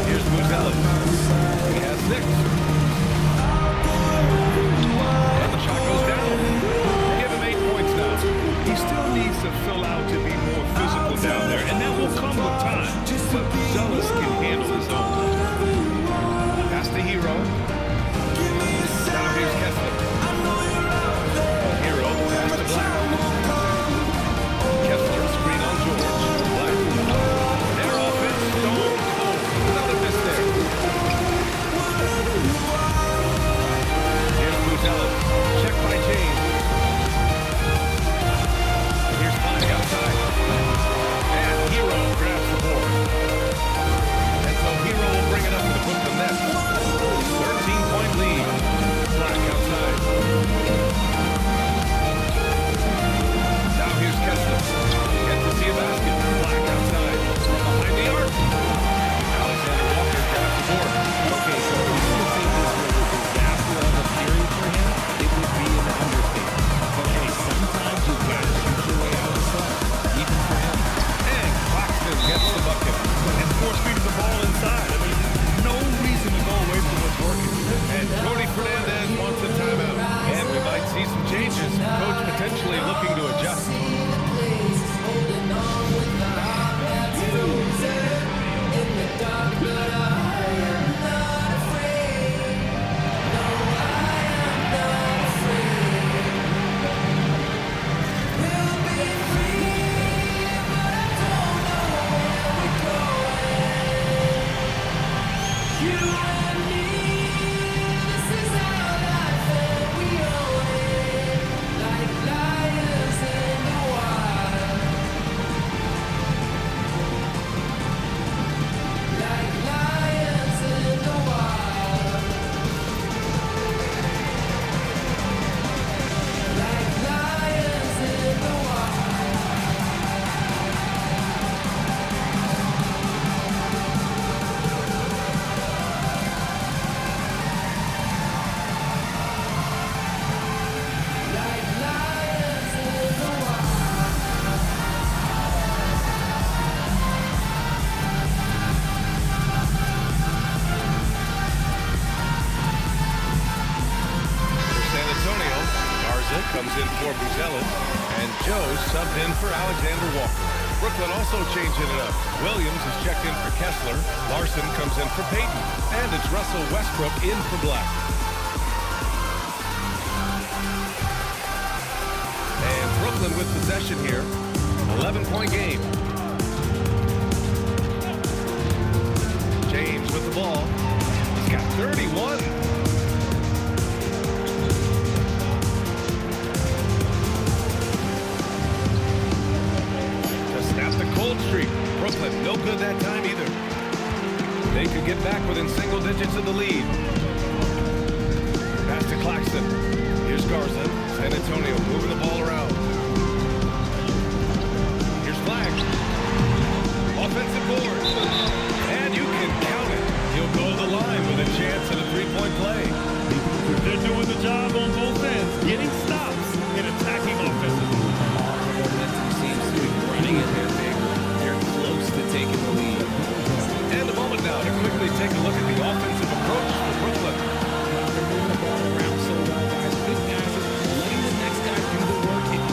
[SPEAKER 2] Here's Buzelis. He has 6. And the shot goes down. Give him 8 points now.
[SPEAKER 4] He still needs to fill out to be more physical down there, and that will come with time. But Buzelis can handle his own.
[SPEAKER 2] Pass to Hero. Now here's Kessler. Hero, pass to Black. Kessler, screen on George. Black. Their offense, stone cold. Another miss there. Here's Buzelis. Check by James. Here's Flag outside. And Hero grabs the board. And so Hero will bring it up to the Brooklyn Nets. 13-point lead. Black outside. Now here's Kessler. Gets to see a basket. Black outside. Behind the arc. Alexander Walker grabs the board.
[SPEAKER 3] Okay, so if you would say this was a disaster of a period for him, it would be an understatement. But hey, sometimes you've got to shoot your way out of stuff, even for him.
[SPEAKER 2] And Claxton gets the bucket.
[SPEAKER 4] And force feeding the ball inside. I mean, no reason to go away from what's working.
[SPEAKER 2] And Jordy Fernandez wants a timeout. And we might see some changes. Coach potentially looking to adjust. Comes in for Buzelis, and Joe subbed in for Alexander Walker. Brooklyn also changing it up. Williams is checked in for Kessler. Larson comes in for Payton. And it's Russell Westbrook in for Black. And Brooklyn with possession here. 11-point game. James with the ball. He's got 31. Cold streak. Brooklyn, no good that time either. They could get back within single digits of the lead. Pass to Claxton. Here's Garza. San Antonio moving the ball around. Here's Flag. Offensive board. And you can count it. He'll go to the line with a chance at a three-point play.
[SPEAKER 4] They're doing the job on both ends, getting stops and attacking offensively.
[SPEAKER 3] Momentum seems to be running in their favor. They're close to taking the lead.
[SPEAKER 2] And a moment now to quickly take a look at the offensive approach for Brooklyn.
[SPEAKER 3] They're moving the ball around so well, guys. Quick passes, letting the next guy do the work. If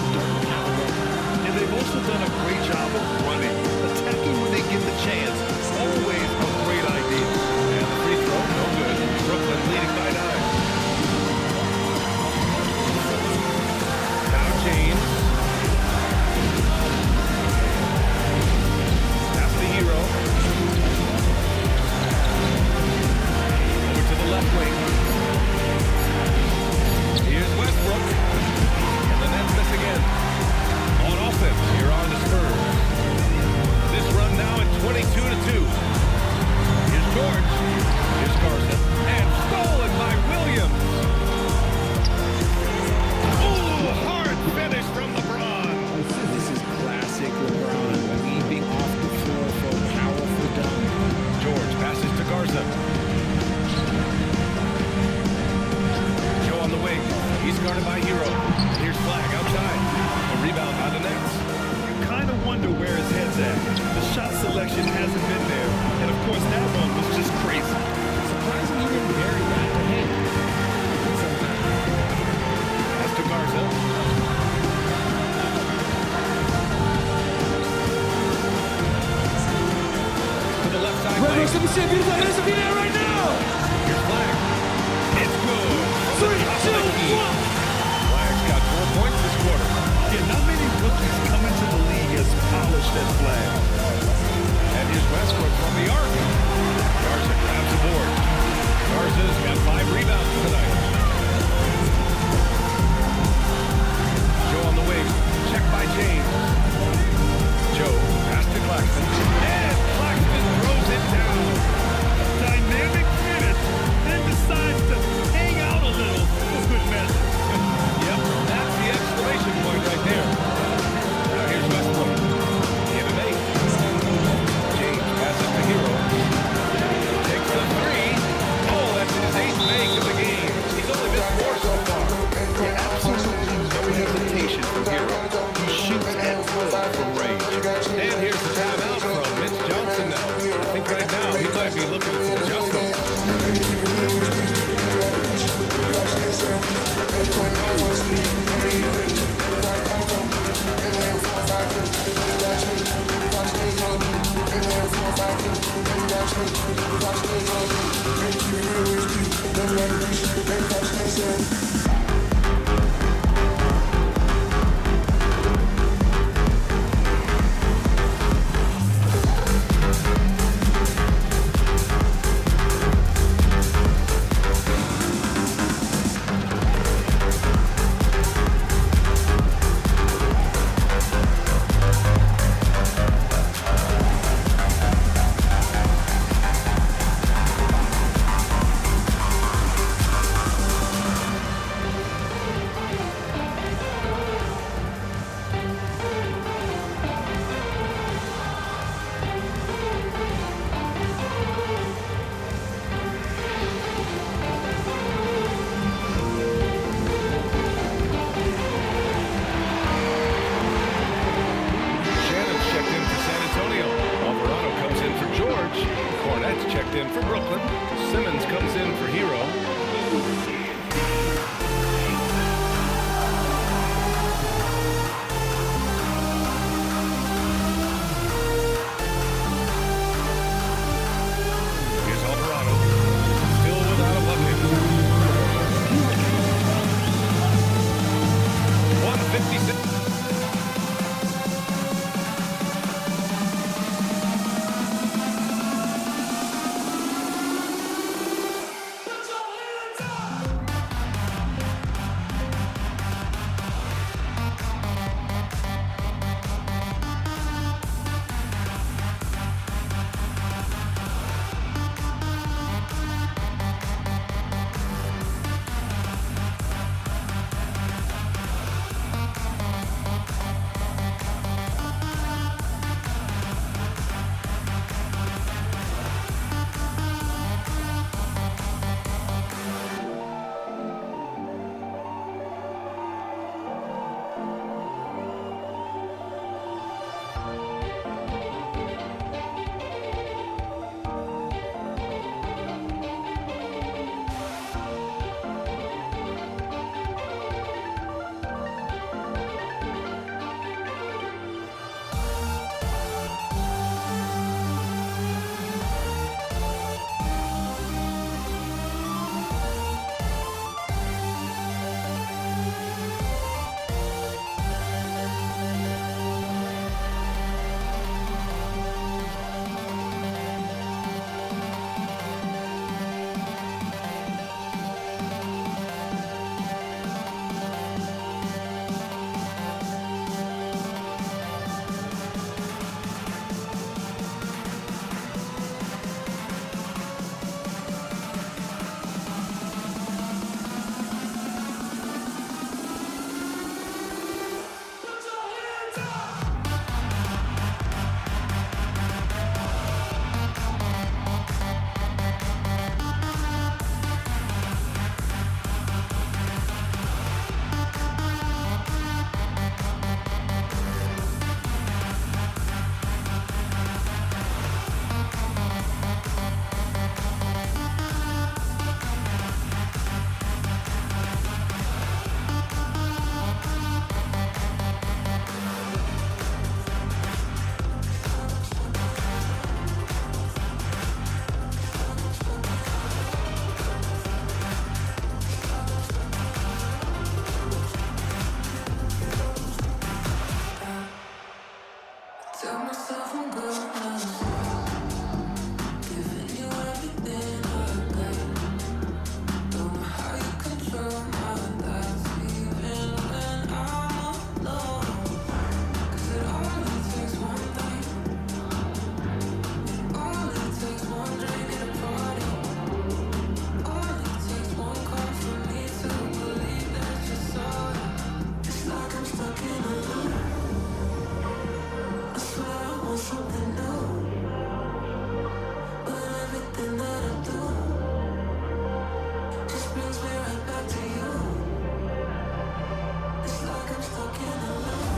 [SPEAKER 4] selection hasn't been there. And of course, that one was just crazy.
[SPEAKER 3] Surprising he didn't bury that. But hey,
[SPEAKER 2] Pass to Garza. To the left side lane.
[SPEAKER 3] Here's right now.
[SPEAKER 2] Here's Flag. It's good.
[SPEAKER 3] 3, 2, 1.
[SPEAKER 2] Flag's got 4 points this quarter.
[SPEAKER 4] Yeah, not many rookies come into the league as polished as Flag.
[SPEAKER 2] And here's Westbrook from the arc. Garza grabs the board. Garza's got 5 rebounds tonight. Joe on the wing. Check by James. Joe, pass to Claxton. And Claxton throws it down.
[SPEAKER 4] Dynamic finish, then decides to hang out a little for good measure.
[SPEAKER 2] Yep, that's the exclamation point right there. Now here's Westbrook. Give him 8. James passes to Hero. Takes the 3. Oh, that's his 8th make of the game. He's only missed 4 so far.
[SPEAKER 4] Yeah, absolutely no hesitation from Hero. He shoots at will from range.
[SPEAKER 2] And here's the timeout from Mitch Johnson now. I think right now he might be looking at some adjustments. Shannon's checked in for San Antonio. Alvarado comes in for George. Cornette's checked in for Brooklyn. Simmons comes in for Hero. Here's Alvarado. Still without a bucket. 156.
[SPEAKER 7] Tell myself I'm good now. Giving you everything I got. Don't know how you control my thoughts, even when I'm alone. 'Cause it only takes one thing. It only takes one drink at a party. Only takes one call for me to believe that you're sorry. It's like I'm stuck in a loop. I swear I want something new, but everything that I do just brings me right back to you. It's like I'm stuck in a loop.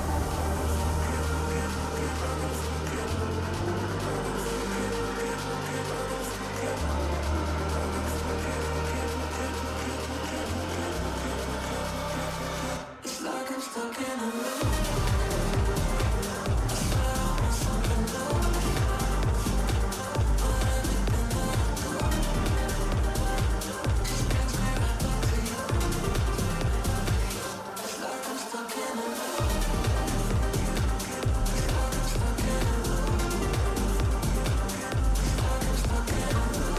[SPEAKER 7] It's like I'm stuck in a loop. I swear I want something new, but everything that I do just brings me right back to you. It's like I'm stuck in a loop. It's like I'm stuck in a loop. It's like I'm stuck in a loop. It's like I'm stuck in a loop.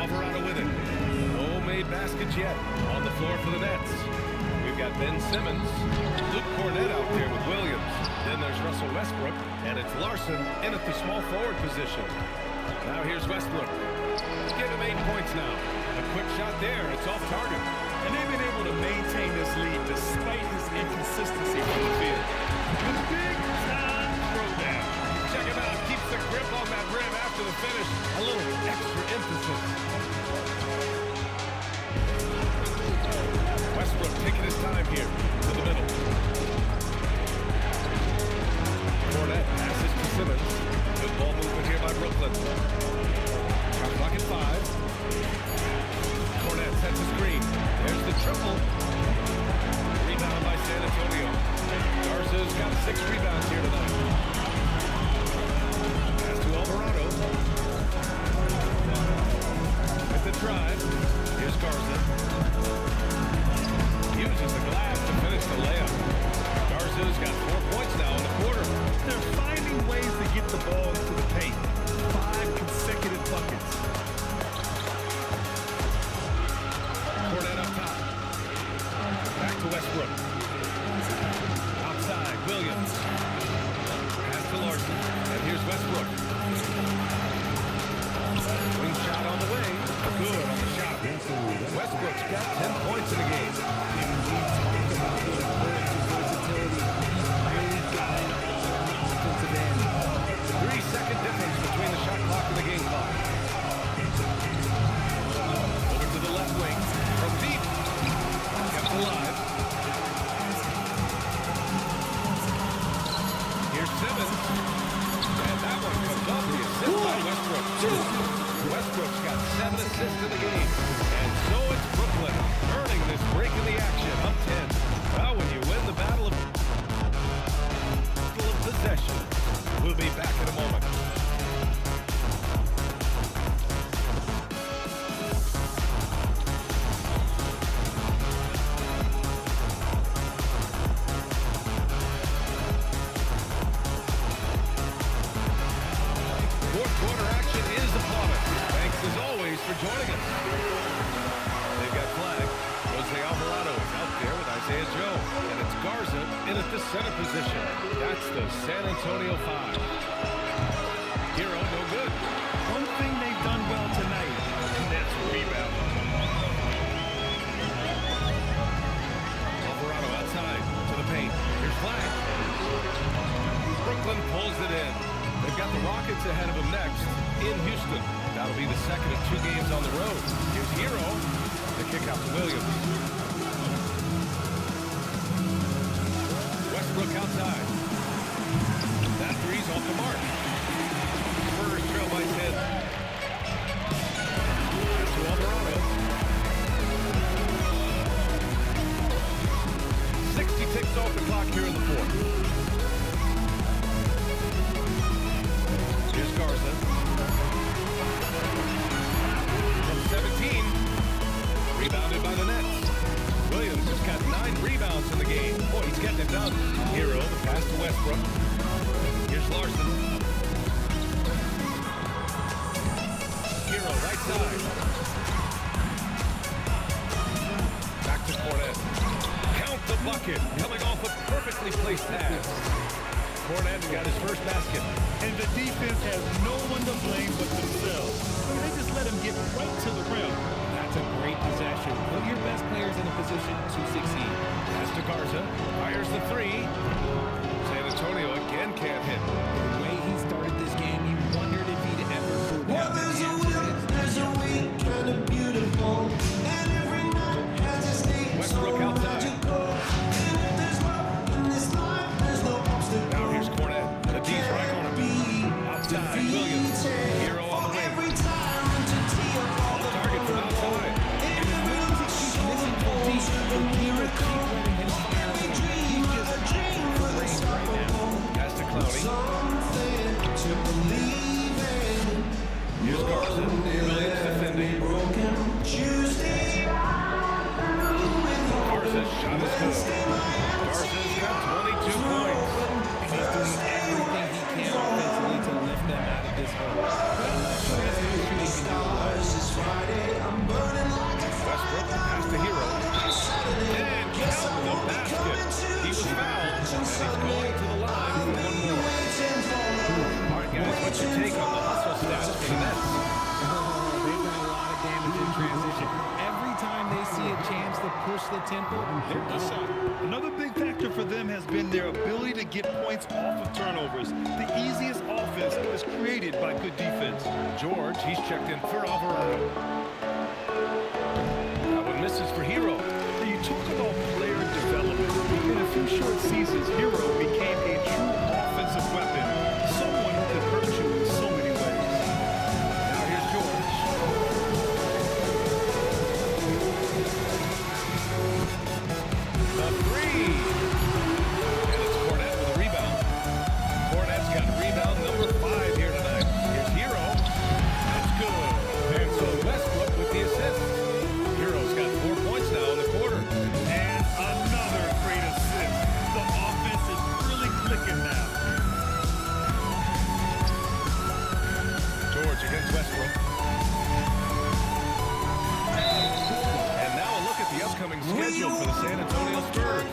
[SPEAKER 2] Alvarado with it. No made baskets yet. On the floor for the Nets. We've got Ben Simmons. Luke Cornett out there with Williams. Then there's Russell Westbrook. And it's Larson in at the small forward position. Now here's Westbrook. Give him 8 points now. A quick shot there. It's off target.
[SPEAKER 4] And they've been able to maintain this lead despite his inconsistency from the field. A big time throwdown.
[SPEAKER 2] Check him out. Keeps the grip on that rim after the finish. A little extra emphasis. Westbrook taking his time here to the middle. Cornett passes to Simmons. Good ball movement here by Brooklyn. Shot clock at 5. Cornett sets a screen. There's the triple. Rebound by San Antonio. Garza's got 6 rebounds here tonight. Pass to Alvarado. With the drive. Here's Garza. Uses the glass to finish the layup. Garza's got 4 points now in the quarter.
[SPEAKER 4] They're finding ways to get the ball into the paint. 5 consecutive buckets.
[SPEAKER 2] Cornett up top. Back to Westbrook. Outside, Williams. Pass to Larson. And here's Westbrook. Wing shot on the way. Good on the shot. Westbrook's got 10 points in the game. Three-second difference between the shot clock and the game clock. Over to the left wing. From deep. Kept alive. Here's Simmons. And that one comes off the assist by Westbrook. Westbrook's got 7 assists in the game. And so it's Brooklyn earning this break in the action. Up 10. Well, when you win the battle of possession. We'll be back in a moment. Fourth quarter action is upon us. Thanks as always for joining us. They've got flag. Jose Alvarado is out there with Isaiah Joe. And it's Garza in at the center position. That's the San Antonio 5. Hero, no good.
[SPEAKER 4] One thing they've done well tonight
[SPEAKER 2] second of 2 games on the road. Here's Hero. The kick out to Williams. Westbrook outside. That three's off the mark. Spurs trail by 10. That's to Alvarado. 60 ticks off the clock here in the fourth. Here's Garza. From 17. Rebounded by the Nets. Williams has got 9 rebounds in the game. Boy, he's getting it done. Hero, the pass to Westbrook. Here's Larson. Hero, right side. Back to Cornet. Count the bucket. Coming off a perfectly placed pass. Cornet got his first basket.
[SPEAKER 4] And the defense has no one to blame but themselves. They just let him get right to the rim.
[SPEAKER 3] That's a great possession. Put your best players in a position to succeed.
[SPEAKER 2] Pass to Garza. Fires the three. San Antonio again can't hit.
[SPEAKER 3] The way he started this game, you wondered if he'd ever go down.
[SPEAKER 7] There's a will, there's a weak, kind of beautiful. And every night has a state
[SPEAKER 2] Westbrook
[SPEAKER 7] so
[SPEAKER 2] outside.
[SPEAKER 7] magical. And if there's love in this life, there's no obstacle.
[SPEAKER 2] Now here's Cornet. The D's right on him. Outside, Williams. Hero on the wing.
[SPEAKER 7] Every time to tee up all the
[SPEAKER 2] Target from outside.
[SPEAKER 7] and every look show the pose of a miracle. Every dream of a dream with unstoppable.
[SPEAKER 2] Pass to Clowney.
[SPEAKER 7] Something to believe in.
[SPEAKER 2] Here's Garza. Williams defending.
[SPEAKER 7] Broken Tuesday.
[SPEAKER 2] Garza's shot is good. Garza's got 22 points.
[SPEAKER 3] He's doing everything he can offensively to lift them out of this hole.
[SPEAKER 7] It's Friday. I'm burning like a
[SPEAKER 2] Westbrook, pass to Hero. And count the basket. He was fouled, and he's going to the line for one more. All right, guys, what's your take on the hustle stats for the Nets?
[SPEAKER 3] They've done a lot of damage in transition. Every time they see a chance to push the tempo, they're done.
[SPEAKER 4] Another big factor for them has been their ability to get points off of turnovers. The easiest offense is created by good defense.
[SPEAKER 2] George, he's checked in for Alvarado. That one misses for Hero.
[SPEAKER 4] Now, you talk about player development. In a few short seasons, Hero became a true offensive weapon. Someone who can hurt you in so many ways.
[SPEAKER 2] Now here's George. The three. And it's Cornet with a rebound. Cornet's got rebound number 5 here tonight. Here's Hero. That's good. And so Westbrook with the assist. Hero's got 4 points now in the quarter.
[SPEAKER 4] And another great assist. The offense is really clicking now.
[SPEAKER 2] George against Westbrook. And now a look at the upcoming schedule for the San Antonio Spurs.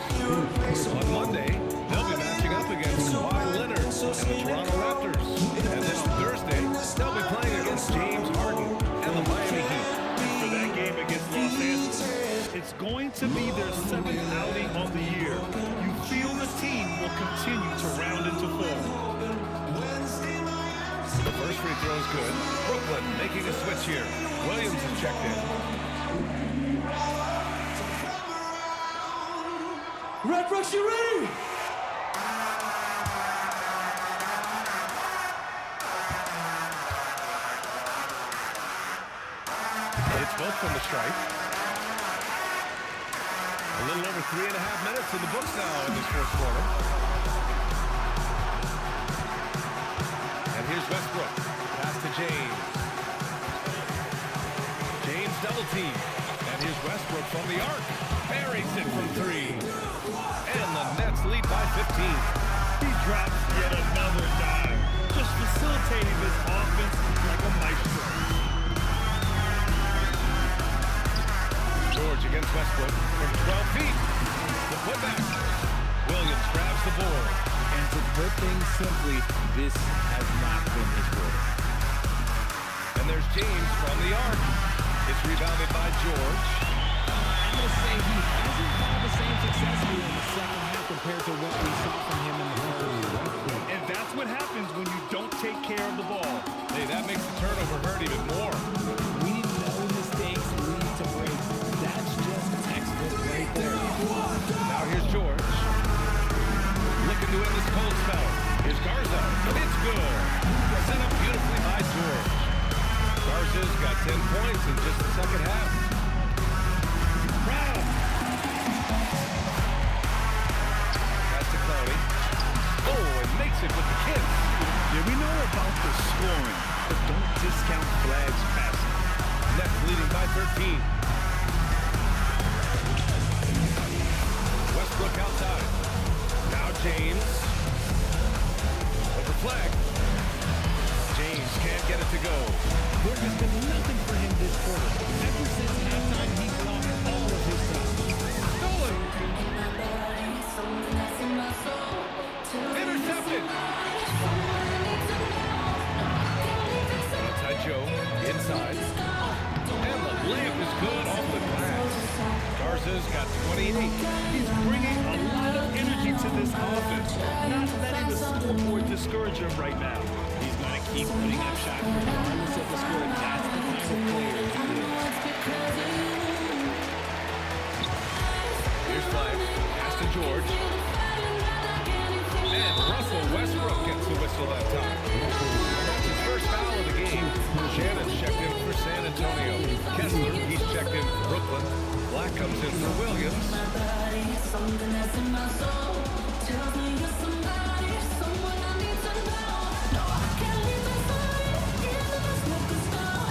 [SPEAKER 2] On Monday, they'll be matching up against Kawhi Leonard and the Toronto Raptors. And then on Thursday, they'll be playing against James Harden and the Miami Heat.
[SPEAKER 4] For that game against Los Angeles, it's going to be their 7th outing on the year. You feel the team will continue to round into form.
[SPEAKER 2] The first free throw is good. Brooklyn making a switch here. Williams is checked in.
[SPEAKER 7] Red Brooks, you ready?
[SPEAKER 2] It's both from the stripe. A little over 3.5 minutes in the books now in this first quarter. And here's Westbrook. Pass to James. James double team. And here's Westbrook from the arc. Buries it from 3. And the Nets lead by 15.
[SPEAKER 4] He drops yet another dime, just facilitating this offense like a maestro.
[SPEAKER 2] George against Westbrook from 12 feet. The putback. Williams grabs the board.
[SPEAKER 3] And to put things simply, this has not been his quarter.
[SPEAKER 2] And there's James from the arc. It's rebounded by George.
[SPEAKER 3] I'm going to say he hasn't found the same success here in the second half compared to what we saw from him in the first.
[SPEAKER 4] And that's what happens when you don't take care of the ball.
[SPEAKER 2] Hey, that makes the turnover hurt even more. Garza's got 10 points in just the second half. Brown. Pass to Clowney. Oh, and makes it with the kick.
[SPEAKER 4] Yeah, we know about the scoring, but don't discount Flagg's passing.
[SPEAKER 2] Nets leading by 13. Westbrook outside. Now James. Over Flag. James can't get it to go.
[SPEAKER 3] There has been nothing for him this quarter. Ever since halftime, he's lost all of his stuff.
[SPEAKER 2] Stolen. Intercepted. Outside Joe. Inside. And the layup is good off the glass. Garza's got 28.
[SPEAKER 4] He's bringing a lot of energy to this offense. Not letting the scoreboard discourage him right now.
[SPEAKER 3] He's going to keep putting up shots regardless of the score. That's the kind of player he is.
[SPEAKER 2] Here's Flag. Pass to George. And Russell Westbrook gets the whistle that time. That's his first foul of the game. Shannon's checked in for San Antonio. Kessler, he's checked in for Brooklyn. Black comes in for Williams.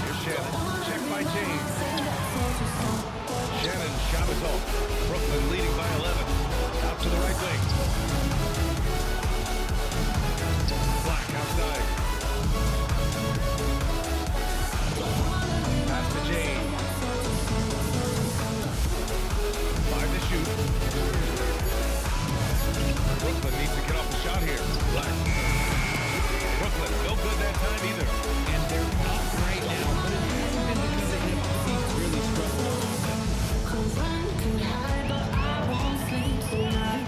[SPEAKER 2] Here's Shannon. Checked by James. Shannon's shot is off. Brooklyn leading by 11. Out to the right wing. Black outside. Pass to James. 5 to shoot. Brooklyn needs to get off the shot here. Black. Brooklyn, no good that time either.
[SPEAKER 3] And they're up right now, but it hasn't been because of him. He's really struggled on offense.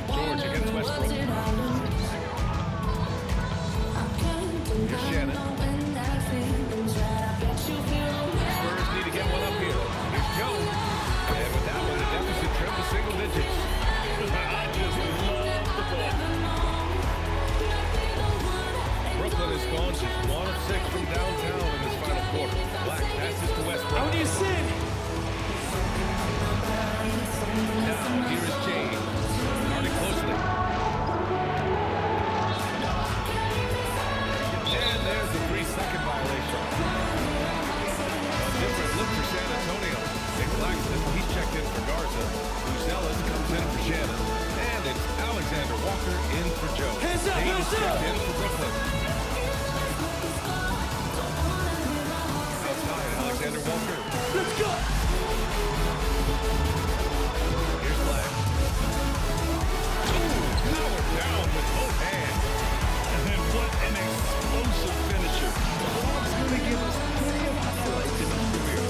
[SPEAKER 2] George against Westbrook. Here's Shannon. Spurs need to get one up here. Here's Joe. And with that one, the deficit trimmed to single digits.
[SPEAKER 4] I just love the ball.
[SPEAKER 2] Brooklyn has gone just 1 of 6 from downtown in this final quarter. Black passes to Westbrook.
[SPEAKER 3] How do you sin?
[SPEAKER 2] Now, here is James. Guarding closely. And there's the 3-second violation. A different look for San Antonio. Nick Claxton, he's checked in for Garza. Uzelis comes in for Shannon. And it's Alexander Walker in for Joe.
[SPEAKER 3] Hands up,
[SPEAKER 2] Davis
[SPEAKER 3] hands up!
[SPEAKER 2] checked in for Brooklyn. Outside, Alexander Walker.
[SPEAKER 3] Let's go!
[SPEAKER 2] Here's Flag. Power down with both hands.
[SPEAKER 4] And then what an explosive finisher. Ball's going to give us plenty of highlights in his career.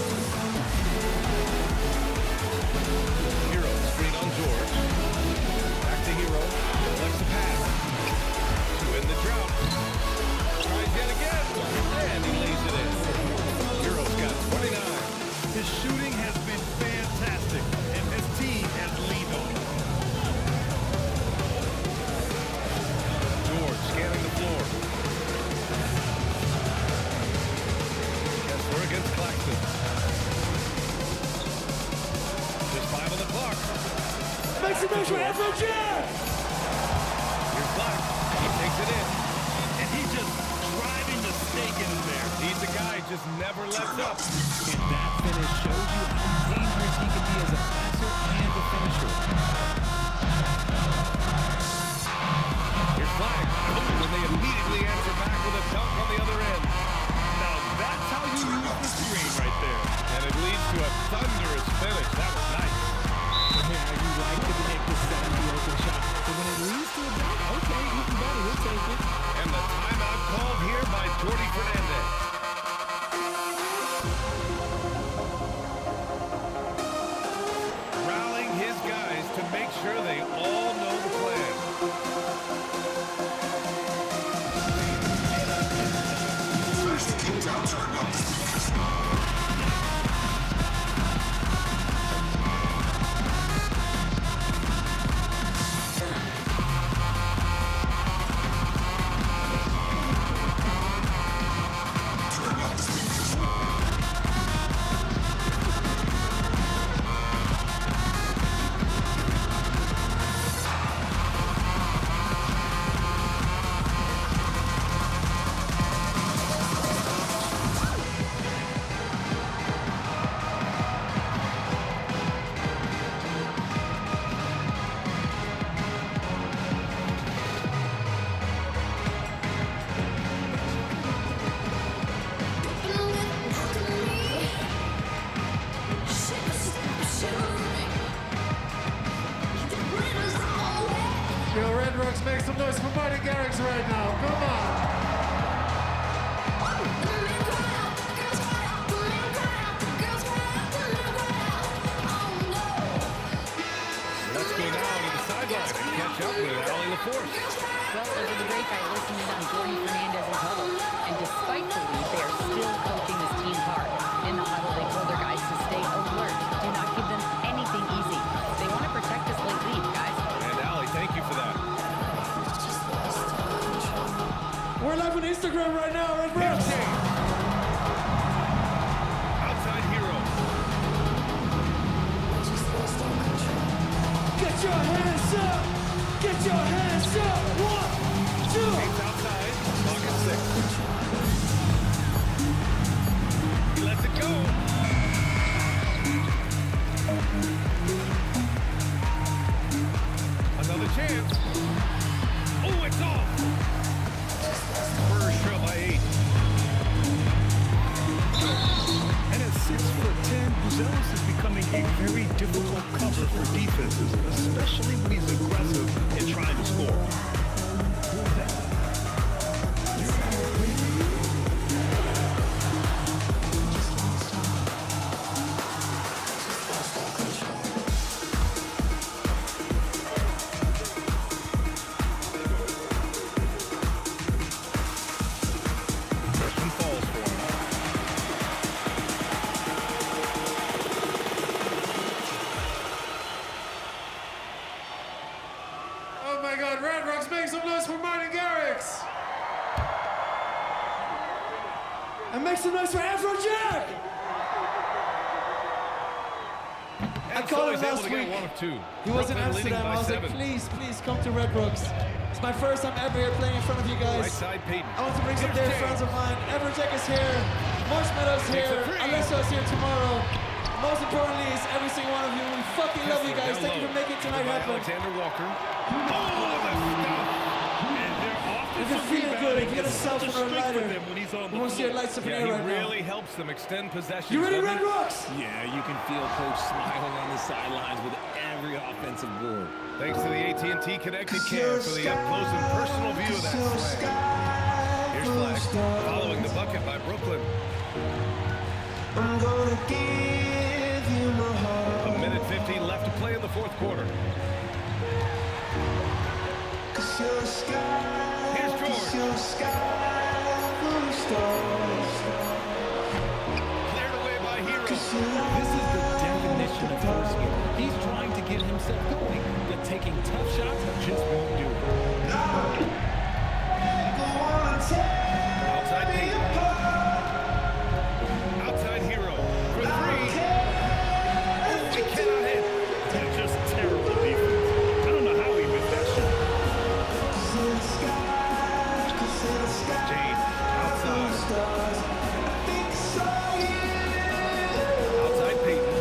[SPEAKER 2] Hero screen on George. Back to Hero. Deflects the pass. To end the drought. Tries yet again. And he lays it in. Hero's got 29.
[SPEAKER 4] His shooting has been fantastic, and his team has leaned on it.
[SPEAKER 2] George scanning the floor. Kessler against Claxton. Just 5 on the clock.
[SPEAKER 3] Make some noise for FOJ!
[SPEAKER 2] Here's Black. He takes it in.
[SPEAKER 4] And he's just driving the stake in there.
[SPEAKER 2] He's a guy just never lets up.
[SPEAKER 3] And that finish shows you how dangerous he can be as a passer and a finisher.
[SPEAKER 2] Here's Flag. And they immediately answer back with a dunk on the other end.
[SPEAKER 4] Now that's how you use the screen right there.
[SPEAKER 2] And it leads to a thunderous finish. That was nice.
[SPEAKER 3] Yeah, you like to make this 70 open shot. But when it leads to a dunk, okay, even better, we'll take it.
[SPEAKER 2] And the timeout called here by Jordy Fernandez. Rallying his guys to make sure they all know the plan.
[SPEAKER 9] Garrix right now. Come on.
[SPEAKER 2] Let's go now to the sideline and catch up with Allie LaForce.
[SPEAKER 5] Well, over the break, I listened in on Jordan Fernandez and huddle, and despite the lead, they are still coaching this team hard. In the huddle, they told their guys to stay alert. Do not give them anything easy. They want to protect this late lead, guys.
[SPEAKER 2] And Allie, thank you for that.
[SPEAKER 9] We're live on Instagram right now, Red
[SPEAKER 2] Big
[SPEAKER 9] Rams.
[SPEAKER 2] change. Outside hero.
[SPEAKER 9] Get your hands up! Get your hands up! 1, 2.
[SPEAKER 2] James outside. Pocket 6. He lets it go. Another chance. Oh, it's off. Spurs trail by 8.
[SPEAKER 4] And at 6'10", Buzelis is becoming a very difficult cover for defenses, especially when he's aggressive and trying to score.
[SPEAKER 2] Freshman falls for him.
[SPEAKER 9] Oh my God, Red Rocks, make some noise for Martin Garrix! And make some noise for Afrojack!
[SPEAKER 2] And
[SPEAKER 9] called
[SPEAKER 2] so
[SPEAKER 9] him
[SPEAKER 2] he's able
[SPEAKER 9] last
[SPEAKER 2] to get
[SPEAKER 9] week.
[SPEAKER 2] one of two.
[SPEAKER 9] He was in
[SPEAKER 2] Brooklyn leading
[SPEAKER 9] Amsterdam.
[SPEAKER 2] by
[SPEAKER 9] I was
[SPEAKER 2] 7.
[SPEAKER 9] like, please come to Red Rocks. It's my first time ever here playing in front of you guys.
[SPEAKER 2] Right side, Peyton.
[SPEAKER 9] I want to bring some
[SPEAKER 2] Here's
[SPEAKER 9] dear
[SPEAKER 2] James.
[SPEAKER 9] friends of mine. Everjack is here. Marshmallow's
[SPEAKER 2] Takes
[SPEAKER 9] here.
[SPEAKER 2] a three.
[SPEAKER 9] Alessio's here tomorrow. Most importantly is every single one of you. We fucking love you guys. Thank you for making tonight
[SPEAKER 2] By
[SPEAKER 9] happen.
[SPEAKER 2] Alexander Walker. Oh, the stuff.
[SPEAKER 4] And they're
[SPEAKER 9] If you're feeling good, if you got a cell phone or a lighter,
[SPEAKER 4] when he's on
[SPEAKER 9] we
[SPEAKER 4] the
[SPEAKER 9] want to see your
[SPEAKER 4] floor.
[SPEAKER 9] lights up in
[SPEAKER 2] Yeah,
[SPEAKER 9] the
[SPEAKER 2] he
[SPEAKER 9] air right
[SPEAKER 2] really
[SPEAKER 9] now.
[SPEAKER 2] helps them extend possession.
[SPEAKER 9] You ready, Red Rocks?
[SPEAKER 3] Yeah, you can feel Coach smiling on the sidelines with every offensive board.
[SPEAKER 2] Thanks to the AT&T Connected Cam for the up-close and personal view of that swag. Here's Flash following the bucket by Brooklyn.
[SPEAKER 7] I'm gonna give you my heart.
[SPEAKER 2] 1:15 left to play in the fourth quarter.
[SPEAKER 7] 'Cause you're a sky.
[SPEAKER 2] Here's George.
[SPEAKER 7] 'Cause you're a sky full of stars.
[SPEAKER 2] Cleared away by Hero.
[SPEAKER 3] This is the definition of first gear. He's trying to get himself going, but taking tough shots just won't do it.
[SPEAKER 2] Outside Peyton. Outside Hero. For 3. Oh, he cannot hit.
[SPEAKER 4] That's just terrible defense. I don't know how he missed that shot.
[SPEAKER 2] James. Outside. Outside Peyton.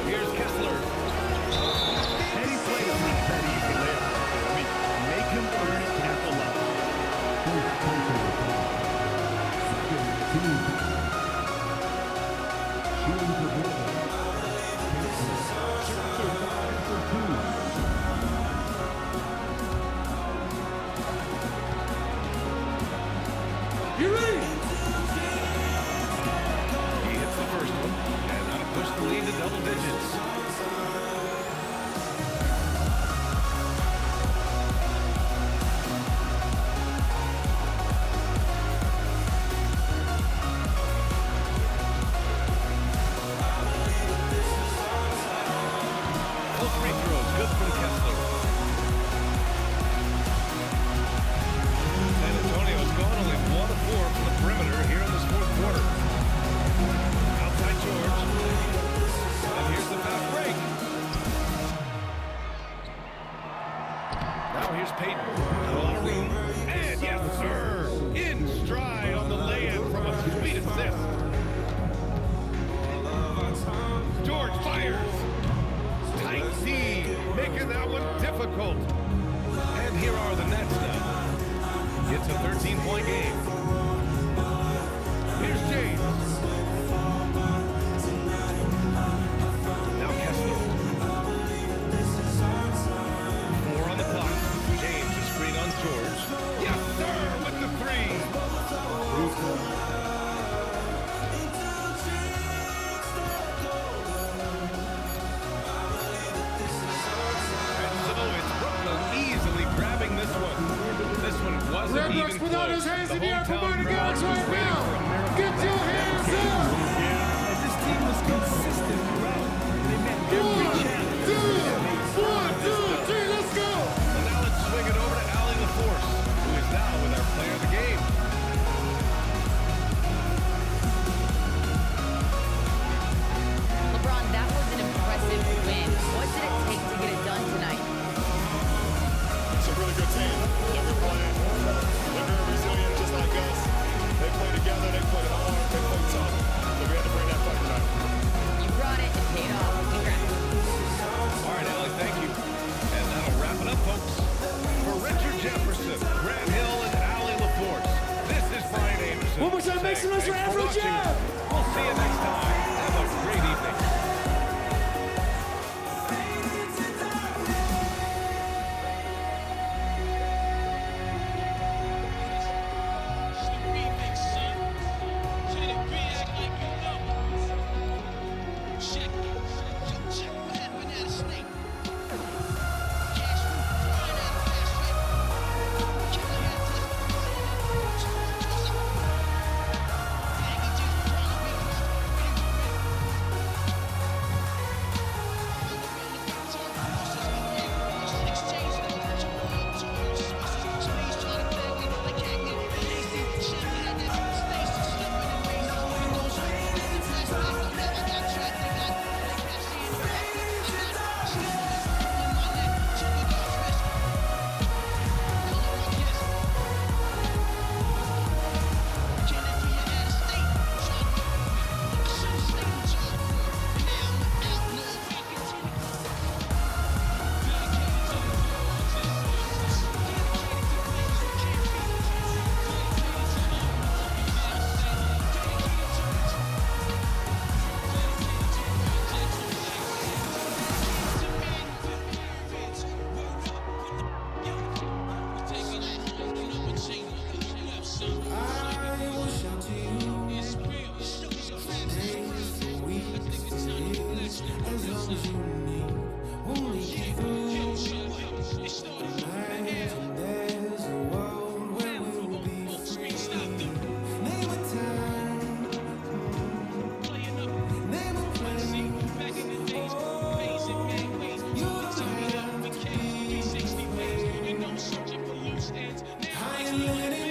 [SPEAKER 2] Here's Kessler.
[SPEAKER 4] Any play is not that easy there. I mean, make him earn it at the level.
[SPEAKER 9] You ready?
[SPEAKER 2] He hits the first one, and that'll push the lead to double digits. Both free throws, good from Kessler. San Antonio's gone only 1 of 4 from the perimeter here in this fourth quarter. Outside George. And here's the back hometown crowd was waiting for a miracle.
[SPEAKER 9] Get your hands up!
[SPEAKER 3] Yeah, and this team was consistent throughout. They met every challenge.
[SPEAKER 9] One, two, three, let's go!
[SPEAKER 2] And now let's swing it over to Allie LaForce, who is now with our player of the game.
[SPEAKER 5] LeBron, that was an impressive win. What did it take to get it done tonight?
[SPEAKER 10] It's a really good team. They're playing. They're very resilient, just like us. They play together. They play hard. They play tough. So we had to bring that fight tonight.
[SPEAKER 5] You brought it, it paid off. Congrats.
[SPEAKER 2] All right, Allie, thank you. And that'll wrap it up, folks. For Richard Jefferson, Grant Hill, and Allie LaForce, this is Brian Anderson.
[SPEAKER 9] One more time, make some noise for
[SPEAKER 2] Thanks
[SPEAKER 9] Afro
[SPEAKER 2] watching.
[SPEAKER 9] Jeff.
[SPEAKER 2] We'll see you next time. Have a great evening.
[SPEAKER 9] I ain't letting